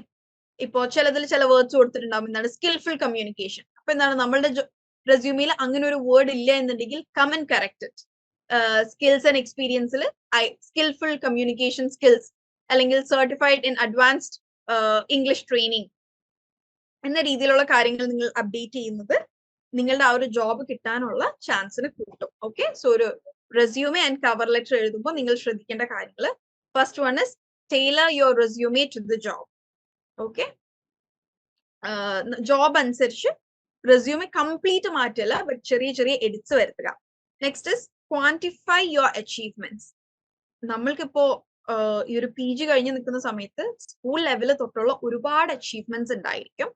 S1: ഇപ്പോ ചിലതിൽ ചില വേർഡ്സ് കൊടുത്തിട്ടുണ്ടാവും, എന്താണ് സ്കിൽഫുൾ കമ്മ്യൂണിക്കേഷൻ. അപ്പൊ എന്താണ് നമ്മളുടെ റെസ്യൂമിൽ അങ്ങനെ ഒരു വേർഡ് ഇല്ല എന്നുണ്ടെങ്കിൽ come and correct it. Skills and എക്സ്പീരിയൻസിൽ സ്കിൽഫുൾ കമ്മ്യൂണിക്കേഷൻ സ്കിൽസ് അല്ലെങ്കിൽ certified in advanced English training എന്ന രീതിയിലുള്ള കാര്യങ്ങൾ നിങ്ങൾ അപ്ഡേറ്റ് ചെയ്യുന്നത് നിങ്ങളുടെ ആ ഒരു ജോബ് കിട്ടാനുള്ള ചാൻസിന് കൂട്ടും. ഓക്കെ, സോ ഒരു റെസ്യൂമേ ആൻഡ് കവർ ലെറ്റർ എഴുതുമ്പോൾ നിങ്ങൾ ശ്രദ്ധിക്കേണ്ട കാര്യങ്ങൾ, first one is tailor your resume to the job. Okay, job അനുസരിച്ച് റെസ്യൂമെ കംപ്ലീറ്റ് മാറ്റല്ല, ബട്ട് ചെറിയ ചെറിയ എഡിറ്റ്സ് വരുത്തുക. Next is quantify your achievements. നമ്മൾക്കിപ്പോ ഈ ഒരു PG കഴിഞ്ഞ് നിൽക്കുന്ന സമയത്ത് സ്കൂൾ ലെവല് തൊട്ടുള്ള ഒരുപാട് അച്ചീവ്മെന്റ്സ് ഉണ്ടായിരിക്കും.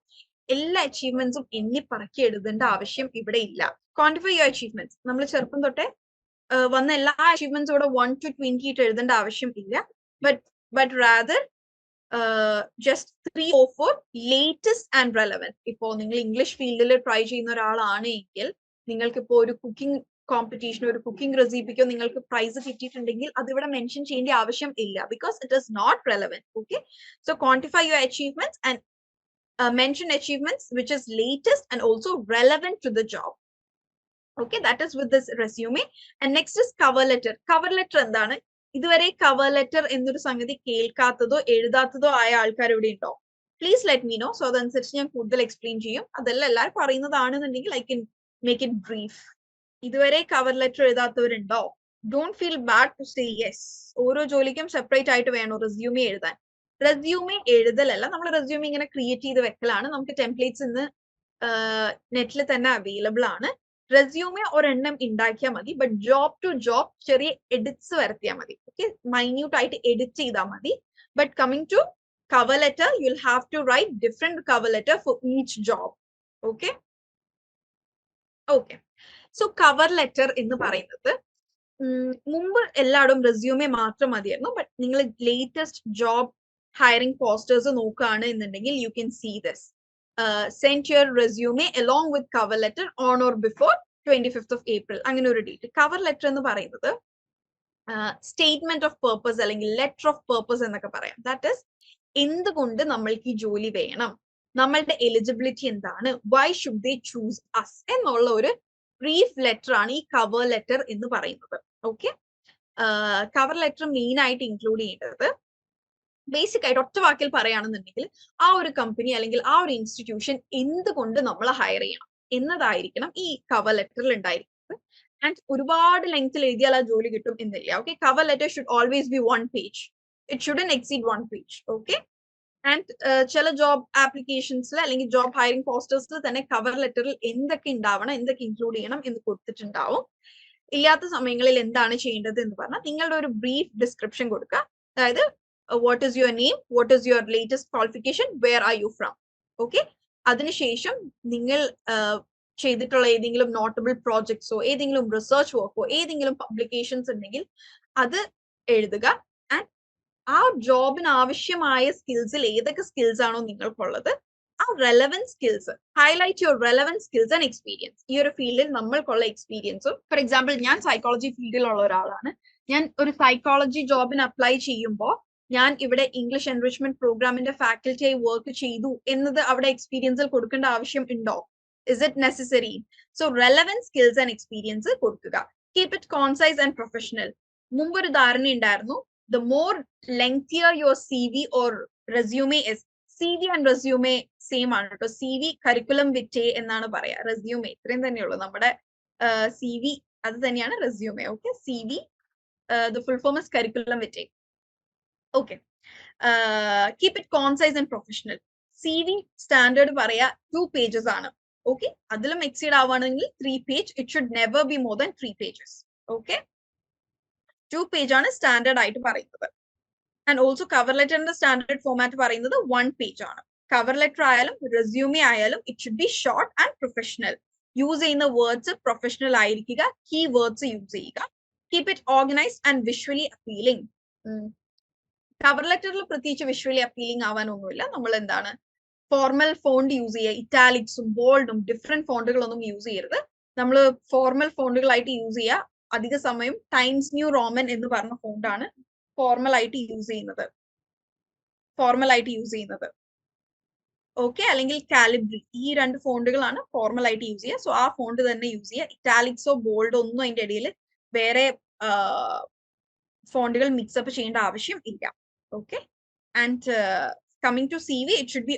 S1: എല്ലാ അച്ചീവ്മെന്റ്സും എണ്ണി പറക്കി എഴുതേണ്ട ആവശ്യം ഇവിടെ ഇല്ല. Quantify your achievements. നമ്മൾ ചെറുപ്പം തൊട്ടേ വന്ന എല്ലാ അച്ചീവ്മെന്റ്സും ഇവിടെ 1 to 20 ഇട്ട് എഴുതേണ്ട ആവശ്യം ഇല്ല. But rather just 3 or 4 latest and relevant. ഇപ്പോ നിങ്ങൾ ഇംഗ്ലീഷ് ഫീൽഡിൽ ട്രൈ ചെയ്യുന്ന ഒരാളാണ് എങ്കിൽ നിങ്ങൾക്ക് ഇപ്പോൾ ഒരു കുക്കിംഗ് കോമ്പറ്റീഷനോ ഒരു കുക്കിംഗ് റെസിപ്പിക്കോ നിങ്ങൾക്ക് പ്രൈസ് കിട്ടിയിട്ടുണ്ടെങ്കിൽ അതിവിടെ മെൻഷൻ ചെയ്യേണ്ട ആവശ്യം ഇല്ല, because it is not relevant. Okay, so quantify your achievements and mention achievements which is latest and also relevant to the job. Okay, that is with this resume. And next is cover letter. Cover letter endana? ഇതുവരെ cover letter എന്നൊരു സംഗതി കേൾക്കാത്തതോ എഴുതാത്തതോ ആയ ആൾക്കാർ ഇവിടെ ഉണ്ടോ? Please let me know. So അതനുസരിച്ച് ഞാൻ കൂടുതൽ എക്സ്പ്ലെയിൻ ചെയ്യും. അതെല്ലാം എല്ലാവരും പറയുന്നതാണെന്നുണ്ടെങ്കിൽ I can make it brief. ഇതുവരെ cover letter എഴുതാത്തവരുണ്ടോ? Don't feel bad to say yes. ഓരോ ജോലിക്കും സെപ്പറേറ്റ് ആയിട്ട് വേണോ റെസ്യൂമെ എഴുതാൻ? റെസ്യൂമെ എഴുതലല്ല, നമ്മൾ റെസ്യൂമെ ഇങ്ങനെ ക്രിയേറ്റ് ചെയ്ത് വെക്കലാണ്. നമുക്ക് ടെംപ്ലേറ്റ്സ് ഇന്ന് നെറ്റിൽ തന്നെ അവൈലബിൾ ആണ്. റെസ്യൂമെ ഒരെണ്ണം ഉണ്ടാക്കിയാൽ മതി, ബട്ട് ജോബ് ടു ജോബ് ചെറിയ എഡിറ്റ്സ് വരുത്തിയാൽ മതി. ഓക്കെ, മൈന്യൂട്ട് ആയിട്ട് എഡിറ്റ് ചെയ്താൽ മതി. But coming to cover letter, you will have to write different cover letter for each job. Okay okay so cover letter എന്ന് പറയുന്നത് മുമ്പ് എല്ലായിടും റെസ്യൂമെ മാത്രം മതിയായിരുന്നു. ബട്ട് നിങ്ങൾ ലേറ്റസ്റ്റ് ജോബ് hiring posters നോക്കുകയാണ് എന്നുണ്ടെങ്കിൽ you can see this. Send your resume along with cover letter on or before 25th of April. അങ്ങനെ ഒരു ഡേറ്റ്. കവർ ലെറ്റർ എന്ന് പറയുന്നത് സ്റ്റേറ്റ്മെന്റ് ഓഫ് പേർപ്പസ് അല്ലെങ്കിൽ ലെറ്റർ ഓഫ് പേർപ്പസ് എന്നൊക്കെ പറയാം. ദാറ്റ് ഈസ് എന്തുകൊണ്ട് നമ്മൾക്ക് ഈ ജോലി വേണം, നമ്മളുടെ എലിജിബിലിറ്റി എന്താണ്, why should they choose us എന്നുള്ള ഒരു ബ്രീഫ് ലെറ്റർ ആണ് ഈ കവർ ലെറ്റർ എന്ന് പറയുന്നത്. ഓക്കെ, കവർ ലെറ്റർ മെയിൻ ആയിട്ട് ഇൻക്ലൂഡ് ചെയ്യേണ്ടത് ബേസിക് ആയിട്ട് ഒറ്റ വാക്കിൽ പറയുകയാണെന്നുണ്ടെങ്കിൽ ആ ഒരു കമ്പനി അല്ലെങ്കിൽ ആ ഒരു ഇൻസ്റ്റിറ്റ്യൂഷൻ എന്തുകൊണ്ട് നമ്മൾ ഹയർ ചെയ്യണം എന്നതായിരിക്കണം ഈ കവർ ലെറ്ററിൽ ഉണ്ടായിരിക്കുന്നത്. ആൻഡ് ഒരുപാട് ലെങ്ത്തിൽ എഴുതിയാൽ ആ ജോലി കിട്ടും എന്നില്ല. Okay, cover letter should always be 1 page. It shouldn't exceed 1 page. Okay, and ചില ജോബ് ആപ്ലിക്കേഷൻസിൽ അല്ലെങ്കിൽ ജോബ് ഹയറിംഗ് പോസ്റ്റേഴ്സിൽ തന്നെ കവർ ലെറ്ററിൽ എന്തൊക്കെ ഉണ്ടാവണം, എന്തൊക്കെ ഇൻക്ലൂഡ് ചെയ്യണം എന്ന് കൊടുത്തിട്ടുണ്ടാവും. ഇല്ലാത്ത സമയങ്ങളിൽ എന്താണ് ചെയ്യേണ്ടത് എന്ന് പറഞ്ഞാൽ നിങ്ങളുടെ ഒരു ബ്രീഫ് ഡിസ്ക്രിപ്ഷൻ കൊടുക്കുക. അതായത് what is your name, what is your latest qualification, where are you from. Okay, അതിനുശേഷം നിങ്ങൾ ചെയ്തിട്ടുള്ള ഏതെങ്കിലും നോട്ടബിൾ പ്രോജക്ട്സോ ഏതെങ്കിലും റിസർച്ച് വർക്കോ ഏതെങ്കിലും പബ്ലിക്കേഷൻസ് ഉണ്ടെങ്കിൽ അത് എഴുതുക. ആൻഡ് ആ ജോബിന് ആവശ്യമായ സ്കിൽസിൽ ഏതൊക്കെ സ്കിൽസ് ആണോ നിങ്ങൾക്കുള്ളത് ആ relevant skills highlight your relevant skills and experience. ഈ ഒരു ഫീൽഡിൽ നമ്മൾക്കുള്ള എക്സ്പീരിയൻസും, ഫോർ എക്സാമ്പിൾ ഞാൻ സൈക്കോളജി ഫീൽഡിലുള്ള ഒരാളാണ്. ഞാൻ ഒരു സൈക്കോളജി ജോബിന് അപ്ലൈ ചെയ്യുമ്പോൾ ഞാൻ ഇവിടെ ഇംഗ്ലീഷ് എൻറിച്ച്മെന്റ് പ്രോഗ്രാമിന്റെ ഫാക്കൽറ്റിയായി വർക്ക് ചെയ്തു എന്നത് അവിടെ എക്സ്പീരിയൻസിൽ കൊടുക്കേണ്ട ആവശ്യം ഉണ്ടോ? Is it necessary? So relevant skills and experience കൊടുക്കുക. Keep it concise and professional. മുമ്പൊരു ധാരണ ഉണ്ടായിരുന്നു, the more lengthier your CV or resume is. CV and resume same ആണ് കേട്ടോ. CV കരിക്കുലം വിറ്റേ എന്നാണ് പറയാ. റെസ്യൂമെ ഇത്രയും തന്നെയുള്ളൂ. നമ്മുടെ CV അത് തന്നെയാണ് resume. Okay, CV the full form is curriculum vitae. Okay, keep it concise and professional. CV standard പറയാ 2 pages ആണ്. Okay, അതിലും എക്സീഡ് ആവുകയാണെങ്കിൽ 3 page. It should never be more than 3 pages. Okay, 2 page ആണ് standard ആയിട്ട് പറയുന്നത്. And also cover ലെറ്ററിന്റെ standard format പറയുന്നത് 1 page ആണ്. കവർ ലെറ്റർ ആയാലും റെസ്യൂമെ ആയാലും it should be short and professional. Use ചെയ്യുന്ന വേർഡ്സ് പ്രൊഫഷണൽ ആയിരിക്കുക. കീ വേർഡ്സ് യൂസ് ചെയ്യുക. Keep it organised and visually appealing. Cover ലെറ്ററിൽ പ്രത്യേകിച്ച് വിഷ്വലി അപ്പീലിംഗ് ആവാനൊന്നുമില്ല. നമ്മൾ എന്താണ് ഫോർമൽ ഫോണ്ട് യൂസ് ചെയ്യുക. ഇറ്റാലിക്സും ബോൾഡും ഡിഫറെന്റ് ഫോണ്ടുകളൊന്നും യൂസ് ചെയ്യരുത്. നമ്മൾ ഫോർമൽ ഫോണ്ടുകളായിട്ട് യൂസ് ചെയ്യുക. അധിക സമയം ടൈംസ് ന്യൂ റോമൻ എന്ന് പറഞ്ഞ ഫോണ്ടാണ് ഫോർമൽ ആയിട്ട് യൂസ് ചെയ്യുന്നത്. ഓക്കെ, അല്ലെങ്കിൽ കാലിബ്രി. ഈ 2 ഫോണ്ടുകളാണ് ഫോർമൽ ആയിട്ട് യൂസ് ചെയ്യുക. സോ ആ ഫോണ്ട് തന്നെ യൂസ് ചെയ്യുക. ഇറ്റാലിക്സോ ബോൾഡോ ഒന്നും അതിന്റെ ഇടയിൽ വേറെ ഫോണ്ടുകൾ മിക്സപ്പ് ചെയ്യേണ്ട ആവശ്യം ഇല്ല. Okay, and coming to CV, it should be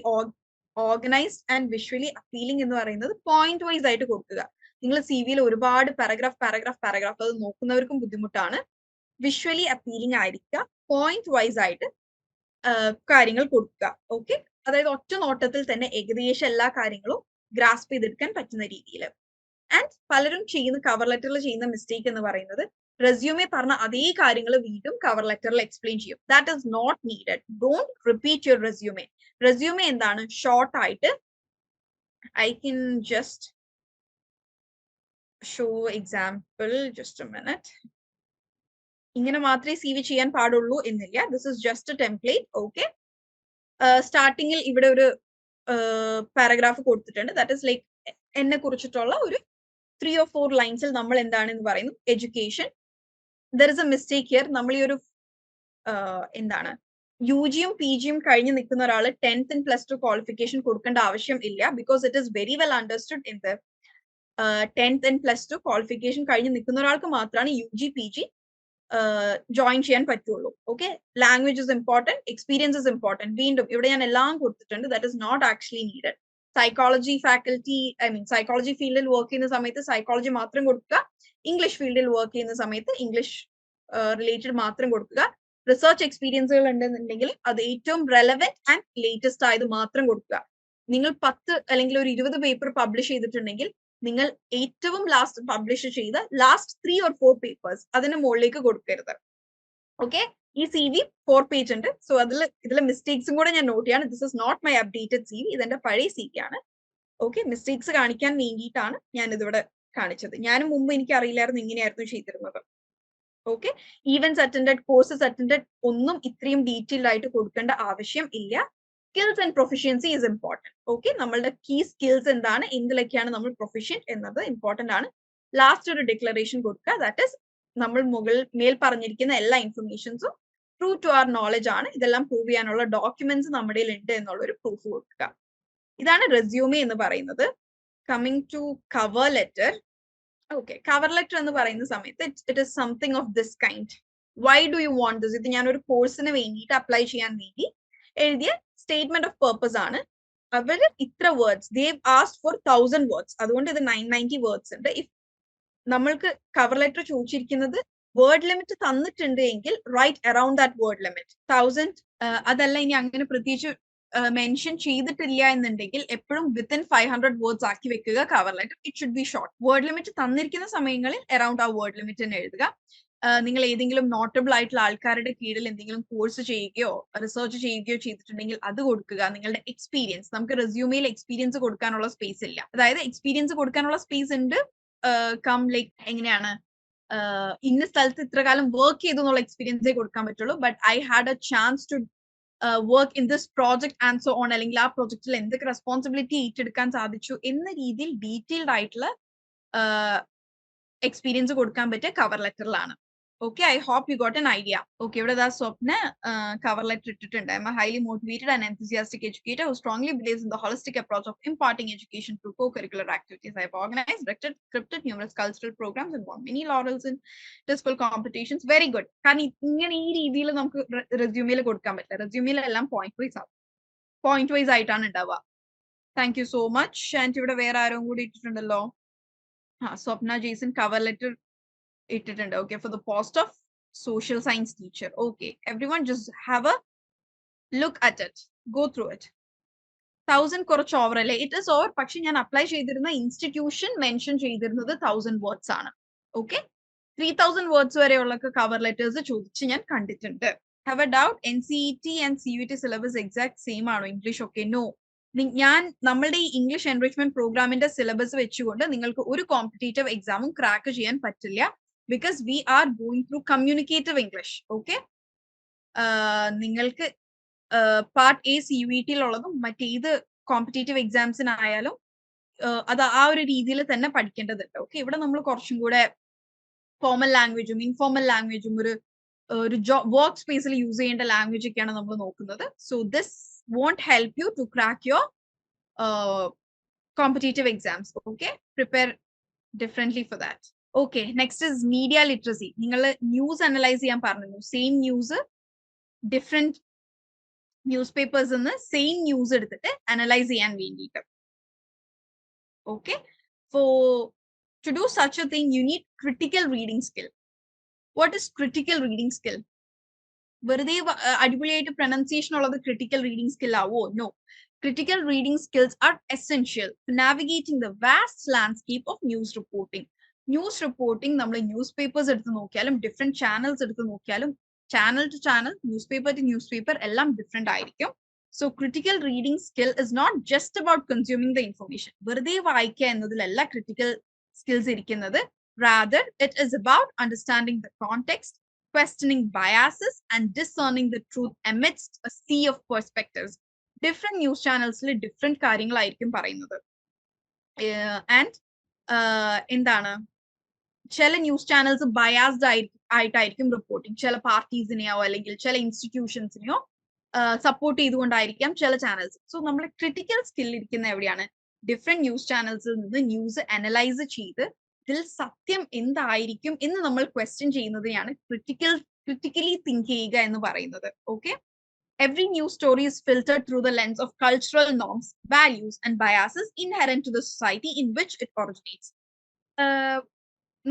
S1: organized and visually appealing എന്ന് പറയുന്നത് പോയിന്റ് വൈസ് ആയിട്ട് കൊടുക്കുക. നിങ്ങൾ CV-യിൽ ഒരുപാട് പാരഗ്രാഫ് അത് നോക്കുന്നവർക്കും ബുദ്ധിമുട്ടാണ്. വിഷ്വലി അപ്പീലിംഗ് ആയിരിക്കുക. പോയിന്റ് വൈസ് ആയിട്ട് കാര്യങ്ങൾ കൊടുക്കുക. ഓക്കെ, അതായത് ഒറ്റ നോട്ടത്തിൽ തന്നെ ഏകദേശം എല്ലാ കാര്യങ്ങളും ഗ്രാസ്പ് ചെയ്തെടുക്കാൻ പറ്റുന്ന രീതിയിൽ. ആൻഡ് പലരും ചെയ്യുന്ന കവർ ലെറ്ററിൽ ചെയ്യുന്ന മിസ്റ്റേക്ക് എന്ന് പറയുന്നത് റെസ്യൂമെ പറഞ്ഞ അതേ കാര്യങ്ങൾ വീണ്ടും കവർ ലെറ്ററിൽ എക്സ്പ്ലെയിൻ ചെയ്യും. That is not needed. Don't repeat your resume. Resume എന്താണ്? ഷോർട്ട് ആയിട്ട് I can just show example, just a minute. ഇങ്ങനെ മാത്രമേ CV ചെയ്യാൻ പാടുള്ളൂ എന്നില്ല. This is just a template. Okay. സ്റ്റാർട്ടിങ്ങിൽ ഇവിടെ ഒരു പാരഗ്രാഫ് കൊടുത്തിട്ടുണ്ട്. ദാറ്റ് ഇസ് ലൈക്ക് എന്നെ കുറിച്ചിട്ടുള്ള ഒരു 3 or 4 ലൈൻസിൽ നമ്മൾ എന്താണെന്ന് പറയുന്നു. Education. There is A mistake here. നമ്മൾ ഈ ഒരു എന്താണ് UGയും PGയും കഴിഞ്ഞ് നിൽക്കുന്ന ഒരാൾ 10th and +2 ക്വാളിഫിക്കേഷൻ കൊടുക്കേണ്ട ആവശ്യം ഇല്ല. Because it is very well understood in the 10th and +2 qualification കഴിഞ്ഞ് നിൽക്കുന്ന ഒരാൾക്ക് മാത്രമാണ് UG PG ജോയിൻ ചെയ്യാൻ പറ്റുള്ളൂ. Okay. Language is important, experience is important. വീണ്ടും ഇവിടെ ഞാൻ എല്ലാം കൊടുത്തിട്ടുണ്ട്. That is not actually needed. Psychology faculty, psychology ഫീൽഡിൽ വർക്ക് ചെയ്യുന്ന സമയത്ത് സൈക്കോളജി മാത്രം കൊടുക്കുക. ഇംഗ്ലീഷ് ഫീൽഡിൽ വർക്ക് ചെയ്യുന്ന സമയത്ത് ഇംഗ്ലീഷ് റിലേറ്റഡ് മാത്രം കൊടുക്കുക. റിസർച്ച് എക്സ്പീരിയൻസുകൾ ഉണ്ടെന്നുണ്ടെങ്കിൽ അത് ഏറ്റവും റെലവെന്റ് ആൻഡ് ലേറ്റസ്റ്റ് ആയത് മാത്രം കൊടുക്കുക. നിങ്ങൾ 10 അല്ലെങ്കിൽ ഒരു 20 പേപ്പർ പബ്ലിഷ് ചെയ്തിട്ടുണ്ടെങ്കിൽ നിങ്ങൾ ഏറ്റവും ലാസ്റ്റ് പബ്ലിഷ് ചെയ്ത ലാസ്റ്റ് 3 or 4 പേപ്പേഴ്സ് അതിന് മുകളിലേക്ക് കൊടുക്കരുത്. ഓക്കെ. ഈ CV 4 പേജ് ഉണ്ട്. സോ ഇതിലെ മിസ്റ്റേക്സും കൂടെ ഞാൻ നോട്ട് ചെയ്യാണ്. This is not my updated CV. ഇതെന്റെ പഴയ CV ആണ്. ഓക്കെ. മിസ്റ്റേക്സ് കാണിക്കാൻ വേണ്ടിയിട്ടാണ് ഞാൻ ഇതിവിടെ കാണിച്ചത്. ഞാനും മുമ്പ് എനിക്ക് അറിയില്ലായിരുന്നു ഇങ്ങനെയായിരുന്നു ചെയ്തിരുന്നത്. Okay. Events attended, courses attended ഒന്നും ഇത്രയും ഡീറ്റെയിൽഡ് ആയിട്ട് കൊടുക്കേണ്ട ആവശ്യം ഇല്ല. Skills and proficiency is important. Okay. നമ്മളുടെ കീ സ്കിൽസ് എന്താണ്, എന്തിലൊക്കെയാണ് നമ്മൾ പ്രൊഫഷ്യന്റ് എന്നത് ഇമ്പോർട്ടന്റ് ആണ്. ലാസ്റ്റ് ഒരു ഡിക്ലറേഷൻ കൊടുക്കുക. ദാറ്റ് ഇസ് നമ്മൾ മേൽ പറഞ്ഞിരിക്കുന്ന എല്ലാ ഇൻഫർമേഷൻസും ട്രൂ ടു അവർ നോളജ് ആണ്. ഇതെല്ലാം പ്രൂവ് ചെയ്യാനുള്ള ഡോക്യുമെന്റ്സ് നമ്മുടെ ഉണ്ട് എന്നുള്ള ഒരു പ്രൂഫ് കൊടുക്കുക. ഇതാണ് റെസ്യൂമെ എന്ന് പറയുന്നത്. Coming to cover letter. Okay. Cover letter എന്ന് പറയുന്ന സമയത്ത് it is something of this kind. Why do you want this? ഇത് ഞാൻ ഒരു കോഴ്സിന് വേണ്ടിയിട്ട് അപ്ലൈ ചെയ്യാൻ വേണ്ടി എഴുതിയ സ്റ്റേറ്റ്മെന്റ് ഓഫ് പർപ്പസ് ആണ്. അവര് ഇത്ര words they've asked for 1000 words. അതുകൊണ്ട് ഇത് 990 വേർഡ്സ് ഉണ്ട്. ഇഫ് നമ്മൾക്ക് കവർ ലെറ്റർ ചോദിച്ചിരിക്കുന്നത് വേർഡ് ലിമിറ്റ് തന്നിട്ടുണ്ട് എങ്കിൽ write around that word limit 1000. അതല്ല ഇനി അങ്ങനെ പ്രത്യേകിച്ച് മെൻഷൻ ചെയ്തിട്ടില്ല എന്നുണ്ടെങ്കിൽ എപ്പോഴും വിത്തിൻ 500 വേർഡ്സ് ആക്കി വെക്കുക cover letter. It should be short. Word limit തന്നിരിക്കുന്ന സമയങ്ങളിൽ അറൌണ്ട് ആ വേർഡ് ലിമിറ്റ് തന്നെ എഴുതുക. നിങ്ങൾ ഏതെങ്കിലും നോട്ടബിൾ ആയിട്ടുള്ള ആൾക്കാരുടെ കീഴിൽ എന്തെങ്കിലും കോഴ്സ് ചെയ്യുകയോ റിസർച്ച് ചെയ്യുകയോ ചെയ്തിട്ടുണ്ടെങ്കിൽ അത് കൊടുക്കുക. നിങ്ങളുടെ എക്സ്പീരിയൻസ്, നമുക്ക് റെസ്യൂമെയിൽ എക്സ്പീരിയൻസ് കൊടുക്കാനുള്ള സ്പേസ് ഇല്ല. അതായത് എക്സ്പീരിയൻസ് കൊടുക്കാനുള്ള സ്പേസ് ഉണ്ട്. ലൈക്ക് എങ്ങനെയാണ് ഇന്ന സ്ഥലത്ത് ഇത്ര കാലം വർക്ക് ചെയ്തു എന്നുള്ള എക്സ്പീരിയൻസേ കൊടുക്കാൻ പറ്റുള്ളൂ. But I had a chance to work in this project and so on, അല്ലെങ്കിൽ ആ പ്രോജക്റ്റിൽ എന്തൊക്കെ റെസ്പോൺസിബിലിറ്റി ഏറ്റെടുക്കാൻ സാധിച്ചു എന്ന രീതിയിൽ ഡീറ്റെയിൽഡ് ആയിട്ടുള്ള എക്സ്പീരിയൻസ് കൊടുക്കാൻ പറ്റിയ cover ലെറ്ററിലാണ്. Okay, I hope you got an idea. Okay, ഇവിടെ ദാ സ്വപ്ന cover letter ഇട്ടിട്ടുണ്ട്. I'm a highly motivated and enthusiastic educator who strongly believes in the holistic approach of imparting education through co-curricular activities. I have organized, directed, scripted numerous cultural programs and won many laurels in disciple competitions. Very good. കാരണം ഇങ്ങനെ ഈ രീതിയിൽ നമുക്ക് റെസ്യൂമിൽ കൊടുക്കാൻ പറ്റില്ല. റെസ്യൂമിൽ എല്ലാം point wise ആയിട്ടാണ് ഉണ്ടാവുക. Thank you so much. And ഇവിടെ വേറെ ആരും കൂടി ഇട്ടിട്ടുണ്ടല്ലോ. സ്വപ്ന ജെയ്സൺ cover letter ഇട്ടിട്ടുണ്ട്. Okay, for the post of social science teacher. Okay, everyone just have a look at it, go through it. 1000 കുറച്ച് ഓവർ അല്ലേ? It is over. പക്ഷെ ഞാൻ apply ചെയ്തിരുന്ന ഇൻസ്റ്റിറ്റ്യൂഷൻ മെൻഷൻ ചെയ്തിരുന്നത് 1000 വേർഡ്സ് ആണ്. ഓക്കെ. 3000 വേർഡ്സ് വരെയുള്ള cover letters ചോദിച്ച് ഞാൻ കണ്ടിട്ടുണ്ട്. Have A doubt? NCET and CUET syllabus exact same ആണോ? ഇംഗ്ലീഷ് ഒക്കെ? നോ. ഞാൻ നമ്മളുടെ ഈ ഇംഗ്ലീഷ് എൻറിച്ച്മെന്റ് പ്രോഗ്രാമിന്റെ സിലബസ് വെച്ചുകൊണ്ട് നിങ്ങൾക്ക് ഒരു കോമ്പറ്റേറ്റീവ് എക്സാമും ക്രാക്ക് ചെയ്യാൻ പറ്റില്ല. Because we are going through communicative English. Okay. നിങ്ങൾക്ക് പാർട്ട് A CUET ഉള്ളതും മറ്റേത് കോമ്പറ്റേറ്റീവ് എക്സാംസിനായാലും അത് ആ ഒരു രീതിയിൽ തന്നെ പഠിക്കേണ്ടതുണ്ട്. ഓക്കെ. ഇവിടെ നമ്മൾ കുറച്ചും കൂടെ ഫോർമൽ ലാംഗ്വേജും ഇൻഫോർമൽ ലാംഗ്വേജും ഒരു വർക്ക് സ്പേസിൽ യൂസ് ചെയ്യേണ്ട ലാംഗ്വേജ് ഒക്കെയാണ് നമ്മൾ നോക്കുന്നത്. So this won't help you to crack your competitive exams. Okay. Prepare differently for that. Okay. Next is media literacy. നിങ്ങൾ ന്യൂസ് അനലൈസ് ചെയ്യാൻ പറഞ്ഞു. Same news different newspapers നിന്ന് സെയിം ന്യൂസ് എടുത്തിട്ട് analyse ചെയ്യാൻ വേണ്ടിയിട്ട്. Okay. To do such a thing you need critical reading skill. What is critical reading skill? വെറുതെ അടിപൊളിയായിട്ട് pronunciation ഉള്ളത് ക്രിട്ടിക്കൽ റീഡിംഗ് സ്കിൽ ആവോ? No. Critical reading skills are essential to navigating the vast landscape of news reporting. News reporting, നമ്മൾ newspapers എടുത്ത് നോക്കിയാലും different channels എടുത്ത് നോക്കിയാലും channel to channel, newspaper to newspaper എല്ലാം different ആയിരിക്കും. So critical reading skill is not just about consuming the information. വെറുതെ വായിക്കുക എന്നതിലല്ല critical skills ഇരിക്കുന്നത്. Rather, it is about understanding the context, questioning biases, and discerning the truth amidst a sea of perspectives. Different news channels different കാര്യങ്ങളായിരിക്കും പറയുന്നത്. And എന്താണ് ചില news channels biased ആയിട്ടായിരിക്കും reporting, ചില പാർട്ടീസിനെയോ അല്ലെങ്കിൽ ചില ഇൻസ്റ്റിറ്റ്യൂഷൻസിനെയോ സപ്പോർട്ട് ചെയ്തുകൊണ്ടായിരിക്കാം ചില ചാനൽസ്. സോ നമ്മൾ ക്രിട്ടിക്കൽ സ്കിൽ ഇരിക്കുന്ന എവിടെയാണ്? ഡിഫറെന്റ് ന്യൂസ് ചാനൽസിൽ നിന്ന് ന്യൂസ് അനലൈസ് ചെയ്ത് ഇതിൽ സത്യം എന്തായിരിക്കും എന്ന് നമ്മൾ ക്വസ്റ്റ്യൻ ചെയ്യുന്നതിനെയാണ് ക്രിട്ടിക്കലി തിങ്ക് ചെയ്യുക എന്ന് പറയുന്നത്. Okay, every news story is filtered through the lens of cultural norms, values, and biases inherent to the society in which it originates.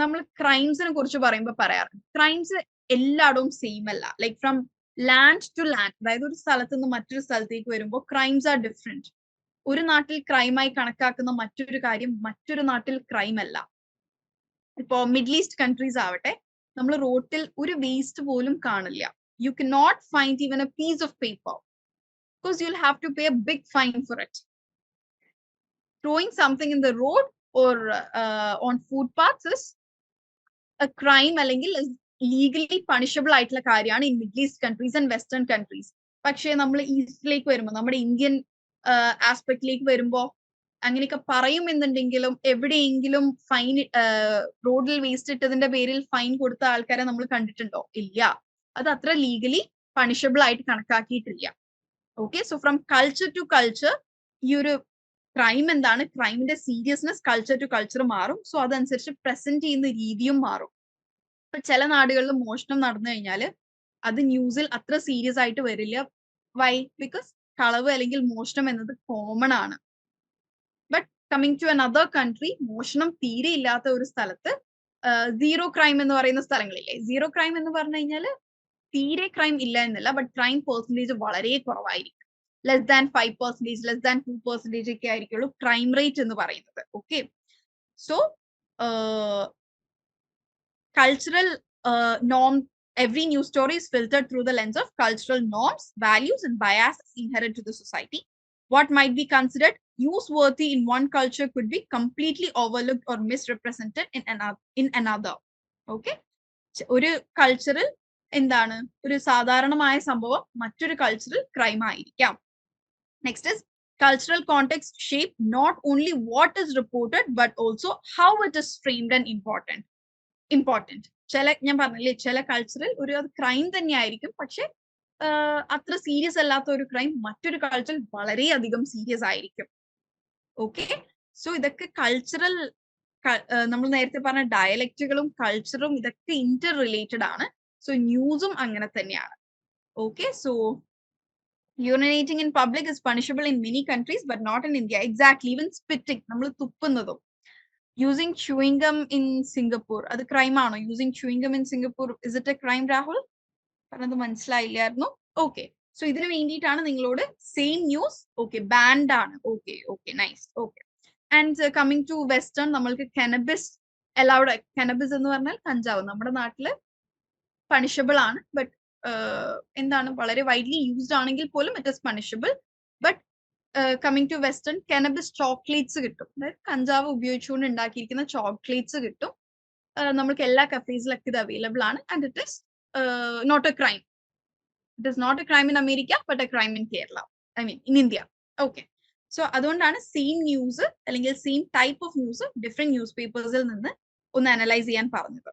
S1: നമ്മൾ ക്രൈംസിനെ കുറിച്ച് പറയുമ്പോൾ പറയാറുണ്ട്, ക്രൈംസ് എല്ലായിടവും സെയിം അല്ല. Like from land to land, അതായത് ഒരു സ്ഥലത്ത് നിന്ന് മറ്റൊരു സ്ഥലത്തേക്ക് വരുമ്പോൾ ക്രൈംസ് ആർ ഡിഫറെന്റ്. ഒരു നാട്ടിൽ ക്രൈമായി കണക്കാക്കുന്ന മറ്റൊരു കാര്യം മറ്റൊരു നാട്ടിൽ ക്രൈം അല്ല. ഇപ്പോ മിഡിൽ ഈസ്റ്റ് കൺട്രീസ് ആവട്ടെ, നമ്മൾ റോട്ടിൽ ഒരു വേസ്റ്റ് പോലും കാണില്ല. You cannot find even a piece of paper because you'll have to pay a big fine for it. Throwing something in the road or on footpaths is a crime, അല്ലെങ്കിൽ is legally punishable ആയിട്ടുള്ള കാര്യമാണ് in Middle East countries and Western countries. പക്ഷേ നമ്മൾ ഈസ്റ്റിലേക്ക് വരുമ്പോൾ, നമ്മുടെ Indian ആസ്പെക്റ്റിലേക്ക് വരുമ്പോൾ അങ്ങനെയൊക്കെ പറയുമെന്നുണ്ടെങ്കിലും എവിടെയെങ്കിലും ഫൈൻ, റോഡിൽ വേസ്റ്റ് ഇട്ടതിന്റെ പേരിൽ ഫൈൻ കൊടുത്ത ആൾക്കാരെ നമ്മൾ കണ്ടിട്ടുണ്ടോ? ഇല്ല. അത് അത്ര ലീഗലി പണിഷബിൾ ആയിട്ട് കണക്കാക്കിയിട്ടില്ല. Okay, so from culture to culture ഈ ഒരു ക്രൈം എന്താണ്, ക്രൈമിന്റെ സീരിയസ്നെസ് കൾച്ചർ ടു കൾച്ചർ മാറും. സോ അതനുസരിച്ച് പ്രസന്റ് ചെയ്യുന്ന രീതിയും മാറും. ഇപ്പൊ ചില നാടുകളിൽ മോഷണം നടന്നു കഴിഞ്ഞാൽ അത് ന്യൂസിൽ അത്ര സീരിയസ് ആയിട്ട് വരില്ല. വൈ? ബിക്കോസ് കളവ് അല്ലെങ്കിൽ മോഷണം എന്നത് കോമൺ ആണ്. But coming to another country, മോഷണം തീരെ ഇല്ലാത്ത ഒരു സ്ഥലത്ത് സീറോ ക്രൈം എന്ന് പറയുന്ന സ്ഥലങ്ങളില്ലേ. സീറോ ക്രൈം എന്ന് പറഞ്ഞു കഴിഞ്ഞാൽ തീരെ ക്രൈം ഇല്ല എന്നല്ല, ബട്ട് ക്രൈം പെർസെന്റേജ് വളരെ കുറവായിരിക്കും. ലെസ് ദാൻ 5%, ലെസ് ദാൻ 2% ഒക്കെ ആയിരിക്കുള്ളൂ ക്രൈം റേറ്റ് എന്ന് പറയുന്നത്. Okay, so cultural norm, every news story is filtered through the lens of cultural norms, values, and biases inherent to the society. What might be considered newsworthy in one culture could be completely overlooked or misrepresented in another. Okay, ഒരു കൾച്ചറിൽ എന്താണ് ഒരു സാധാരണമായ സംഭവം മറ്റൊരു കൾച്ചറിൽ crime ആയിരിക്കാം. Next is cultural context shape not only what is reported but also how it is framed and important. ചില, ഞാൻ പറഞ്ഞില്ലേ, ചില കൾച്ചറിൽ ഒരു ക്രൈം തന്നെ ആയിരിക്കും, പക്ഷെ അത്ര സീരിയസ് അല്ലാത്ത ഒരു ക്രൈം മറ്റൊരു കൾച്ചറിൽ വളരെയധികം സീരിയസ് ആയിരിക്കും. ഓക്കെ, സോ ഇതൊക്കെ കൾച്ചറൽ, നമ്മൾ നേരത്തെ പറഞ്ഞ ഡയലക്റ്റുകളും കൾച്ചറും ഇതൊക്കെ ഇന്റർ റിലേറ്റഡ് ആണ്. സോ ന്യൂസും അങ്ങനെ തന്നെയാണ്. Okay, so urinating in public is punishable in many countries but not in India. Exactly, even spitting, നമ്മൾ തുപ്പുന്നതും. Using chewing gum in Singapore, അത് crime ആണോ? Using chewing gum in Singapore, is it a crime, Rahul? പറഞ്ഞത് മനസ്സിലായില്ലായിരുന്നു. Okay, so ഇതിന് വേണ്ടിയിട്ടാണ് നിങ്ങളോട് same news okay banned ആണ്. Okay okay nice. Okay, and coming to western, നമ്മൾക്ക് cannabis allowed. കെനബിസ് എന്ന് പറഞ്ഞാൽ കഞ്ചാവ് നമ്മുടെ നാട്ടില് പണിഷബിൾ ആണ്, ബട്ട് എന്താണ് വളരെ വൈഡ്ലി യൂസ്ഡ് ആണെങ്കിൽ പോലും it is punishable. But coming to western, cannabis chocolates കിട്ടും. അതായത് കഞ്ചാവ് ഉപയോഗിച്ചുകൊണ്ട് ഉണ്ടാക്കിയിരിക്കുന്ന ചോക്ലേറ്റ്സ് കിട്ടും. നമ്മൾക്ക് എല്ലാ കഫേസിലൊക്കെ ഇത് അവൈലബിൾ ആണ്. And it is not a crime. It is not a crime in America but a crime in Kerala, I mean in India. Okay, so അതുകൊണ്ടാണ് സെയിം ന്യൂസ് അല്ലെങ്കിൽ same type of news different news പേപ്പേഴ്സിൽ നിന്ന് ഒന്ന് analyse ചെയ്യാൻ പറഞ്ഞത്.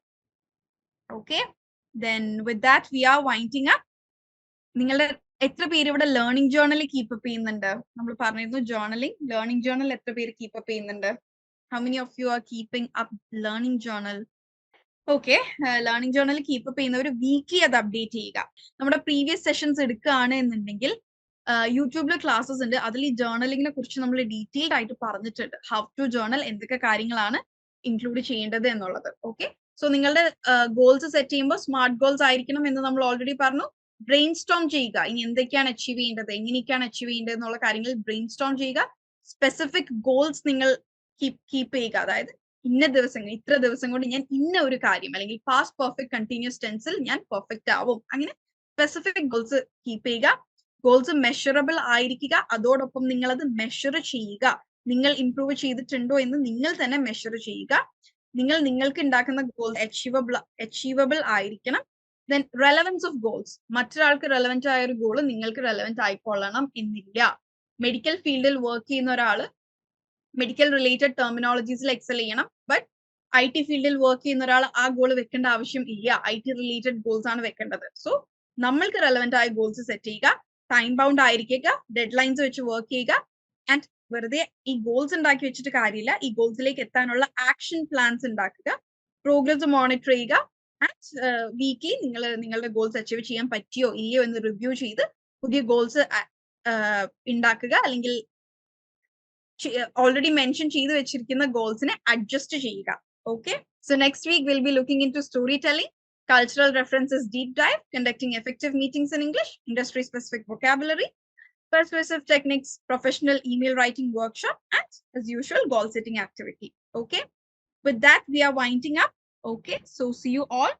S1: Okay, then with that we are winding up. നിങ്ങളുടെ എത്ര പേര് ഇവിടെ ലേണിംഗ് ജേർണൽ കീപ്പ് അപ്പ് ചെയ്യുന്നുണ്ട്? നമ്മൾ പറഞ്ഞിരുന്നു ലേണിംഗ് ജേർണൽ എത്ര പേര് കീപ്പ് അപ്പ് ചെയ്യുന്നുണ്ട്? How many of you are keeping up learning journal? Okay, learning journal keep up ചെയ്യുന്നവർ വീക്ക്ലി അത് അപ്ഡേറ്റ് ചെയ്യുക. നമ്മുടെ പ്രീവിയസ് സെഷൻസ് എടുക്കുകയാണ് എന്നുണ്ടെങ്കിൽ യൂട്യൂബിൽ ക്ലാസ്സസ് ഉണ്ട്, അതിൽ ഈ ജേർണലിങ്ങിനെ കുറിച്ച് നമ്മൾ ഡീറ്റെയിൽഡ് ആയിട്ട് പറഞ്ഞിട്ടുണ്ട്. ഹൗ ടു ജേർണൽ, എന്തൊക്കെ കാര്യങ്ങളാണ് ഇൻക്ലൂഡ് ചെയ്യേണ്ടത് എന്നുള്ളത്. ഓക്കെ, സോ നിങ്ങളുടെ ഗോൾസ് സെറ്റ് ചെയ്യുമ്പോൾ സ്മാർട്ട് ഗോൾസ് ആയിരിക്കണം എന്ന് നമ്മൾ ഓൾറെഡി പറഞ്ഞു. ബ്രെയിൻ സ്റ്റോം ചെയ്യുക. ഇനി എന്തൊക്കെയാണ് അച്ചീവ് ചെയ്യേണ്ടത്, എങ്ങനെയൊക്കെയാണ് അച്ചീവ് ചെയ്യേണ്ടത് എന്നുള്ള കാര്യങ്ങൾ ബ്രെയിൻ സ്റ്റോം ചെയ്യുക. സ്പെസിഫിക് ഗോൾസ് നിങ്ങൾ കീപ്പ് ചെയ്യുക. അതായത് ഇന്ന ദിവസങ്ങൾ, ഇത്ര ദിവസം കൊണ്ട് ഞാൻ ഇന്ന ഒരു കാര്യം, അല്ലെങ്കിൽ പാസ്റ്റ് പെർഫെക്റ്റ് കണ്ടിന്യൂസ് ടെൻസിൽ ഞാൻ പെർഫെക്റ്റ് ആവും. അങ്ങനെ സ്പെസിഫിക് ഗോൾസ് കീപ്പ് ചെയ്യുക. ഗോൾസ് മെഷറബിൾ ആയിരിക്കുക. അതോടൊപ്പം നിങ്ങൾ അത് മെഷർ ചെയ്യുക. നിങ്ങൾ ഇംപ്രൂവ് ചെയ്തിട്ടുണ്ടോ എന്ന് നിങ്ങൾ തന്നെ മെഷർ ചെയ്യുക. നിങ്ങൾക്ക് ഉണ്ടാക്കുന്ന ഗോൾ അച്ചീവബിൾ ആയിരിക്കണം. Then relevance of goals. മറ്റൊരാൾക്ക് റെലവെന്റ് ആയ ഒരു ഗോൾ നിങ്ങൾക്ക് റെലവെന്റ് ആയിക്കൊള്ളണം എന്നില്ല. മെഡിക്കൽ ഫീൽഡിൽ വർക്ക് ചെയ്യുന്ന ഒരാള് മെഡിക്കൽ റിലേറ്റഡ് ടെർമിനോളജീസിൽ എക്സൽ ചെയ്യണം. ബട്ട് IT ഫീൽഡിൽ വർക്ക് ചെയ്യുന്ന ഒരാൾ ആ ഗോൾ വെക്കേണ്ട ആവശ്യം ഇല്ല. IT റിലേറ്റഡ് ഗോൾസ് ആണ് വെക്കേണ്ടത്. സോ നമ്മൾക്ക് റെലവെന്റ് ആയ ഗോൾസ് സെറ്റ് ചെയ്യുക. ടൈം ബൗണ്ട് ആയിരിക്കുക. ഡെഡ് ലൈൻസ് വെച്ച് വർക്ക് ചെയ്യുക. ആൻഡ് വെറുതെ ഈ ഗോൾസ് ഉണ്ടാക്കി വെച്ചിട്ട് കാര്യമില്ല. ഈ ഗോൾസിലേക്ക് എത്താനുള്ള ആക്ഷൻ പ്ലാൻസ് ഉണ്ടാക്കുക. പ്രോഗ്രസ് മോണിറ്റർ ചെയ്യുക. ആൻഡ് വീക്ക്ലി നിങ്ങളുടെ ഗോൾസ് അച്ചീവ് ചെയ്യാൻ പറ്റിയോ ഇല്ലയോ എന്ന് റിവ്യൂ ചെയ്ത് പുതിയ ഗോൾസ് ഉണ്ടാക്കുക. അല്ലെങ്കിൽ already mentioned ചെയ്തു വെച്ചിരിക്കുന്ന ഗോൾസിനെ അഡ്ജസ്റ്റ് ചെയ്യുക. Okay, so next week we'll be looking into storytelling, cultural references deep dive, conducting effective meetings in English, industry specific vocabulary, persuasive techniques, professional email writing workshop, and as usual goal setting activity. Okay, with that we are winding up. Okay, so see you all.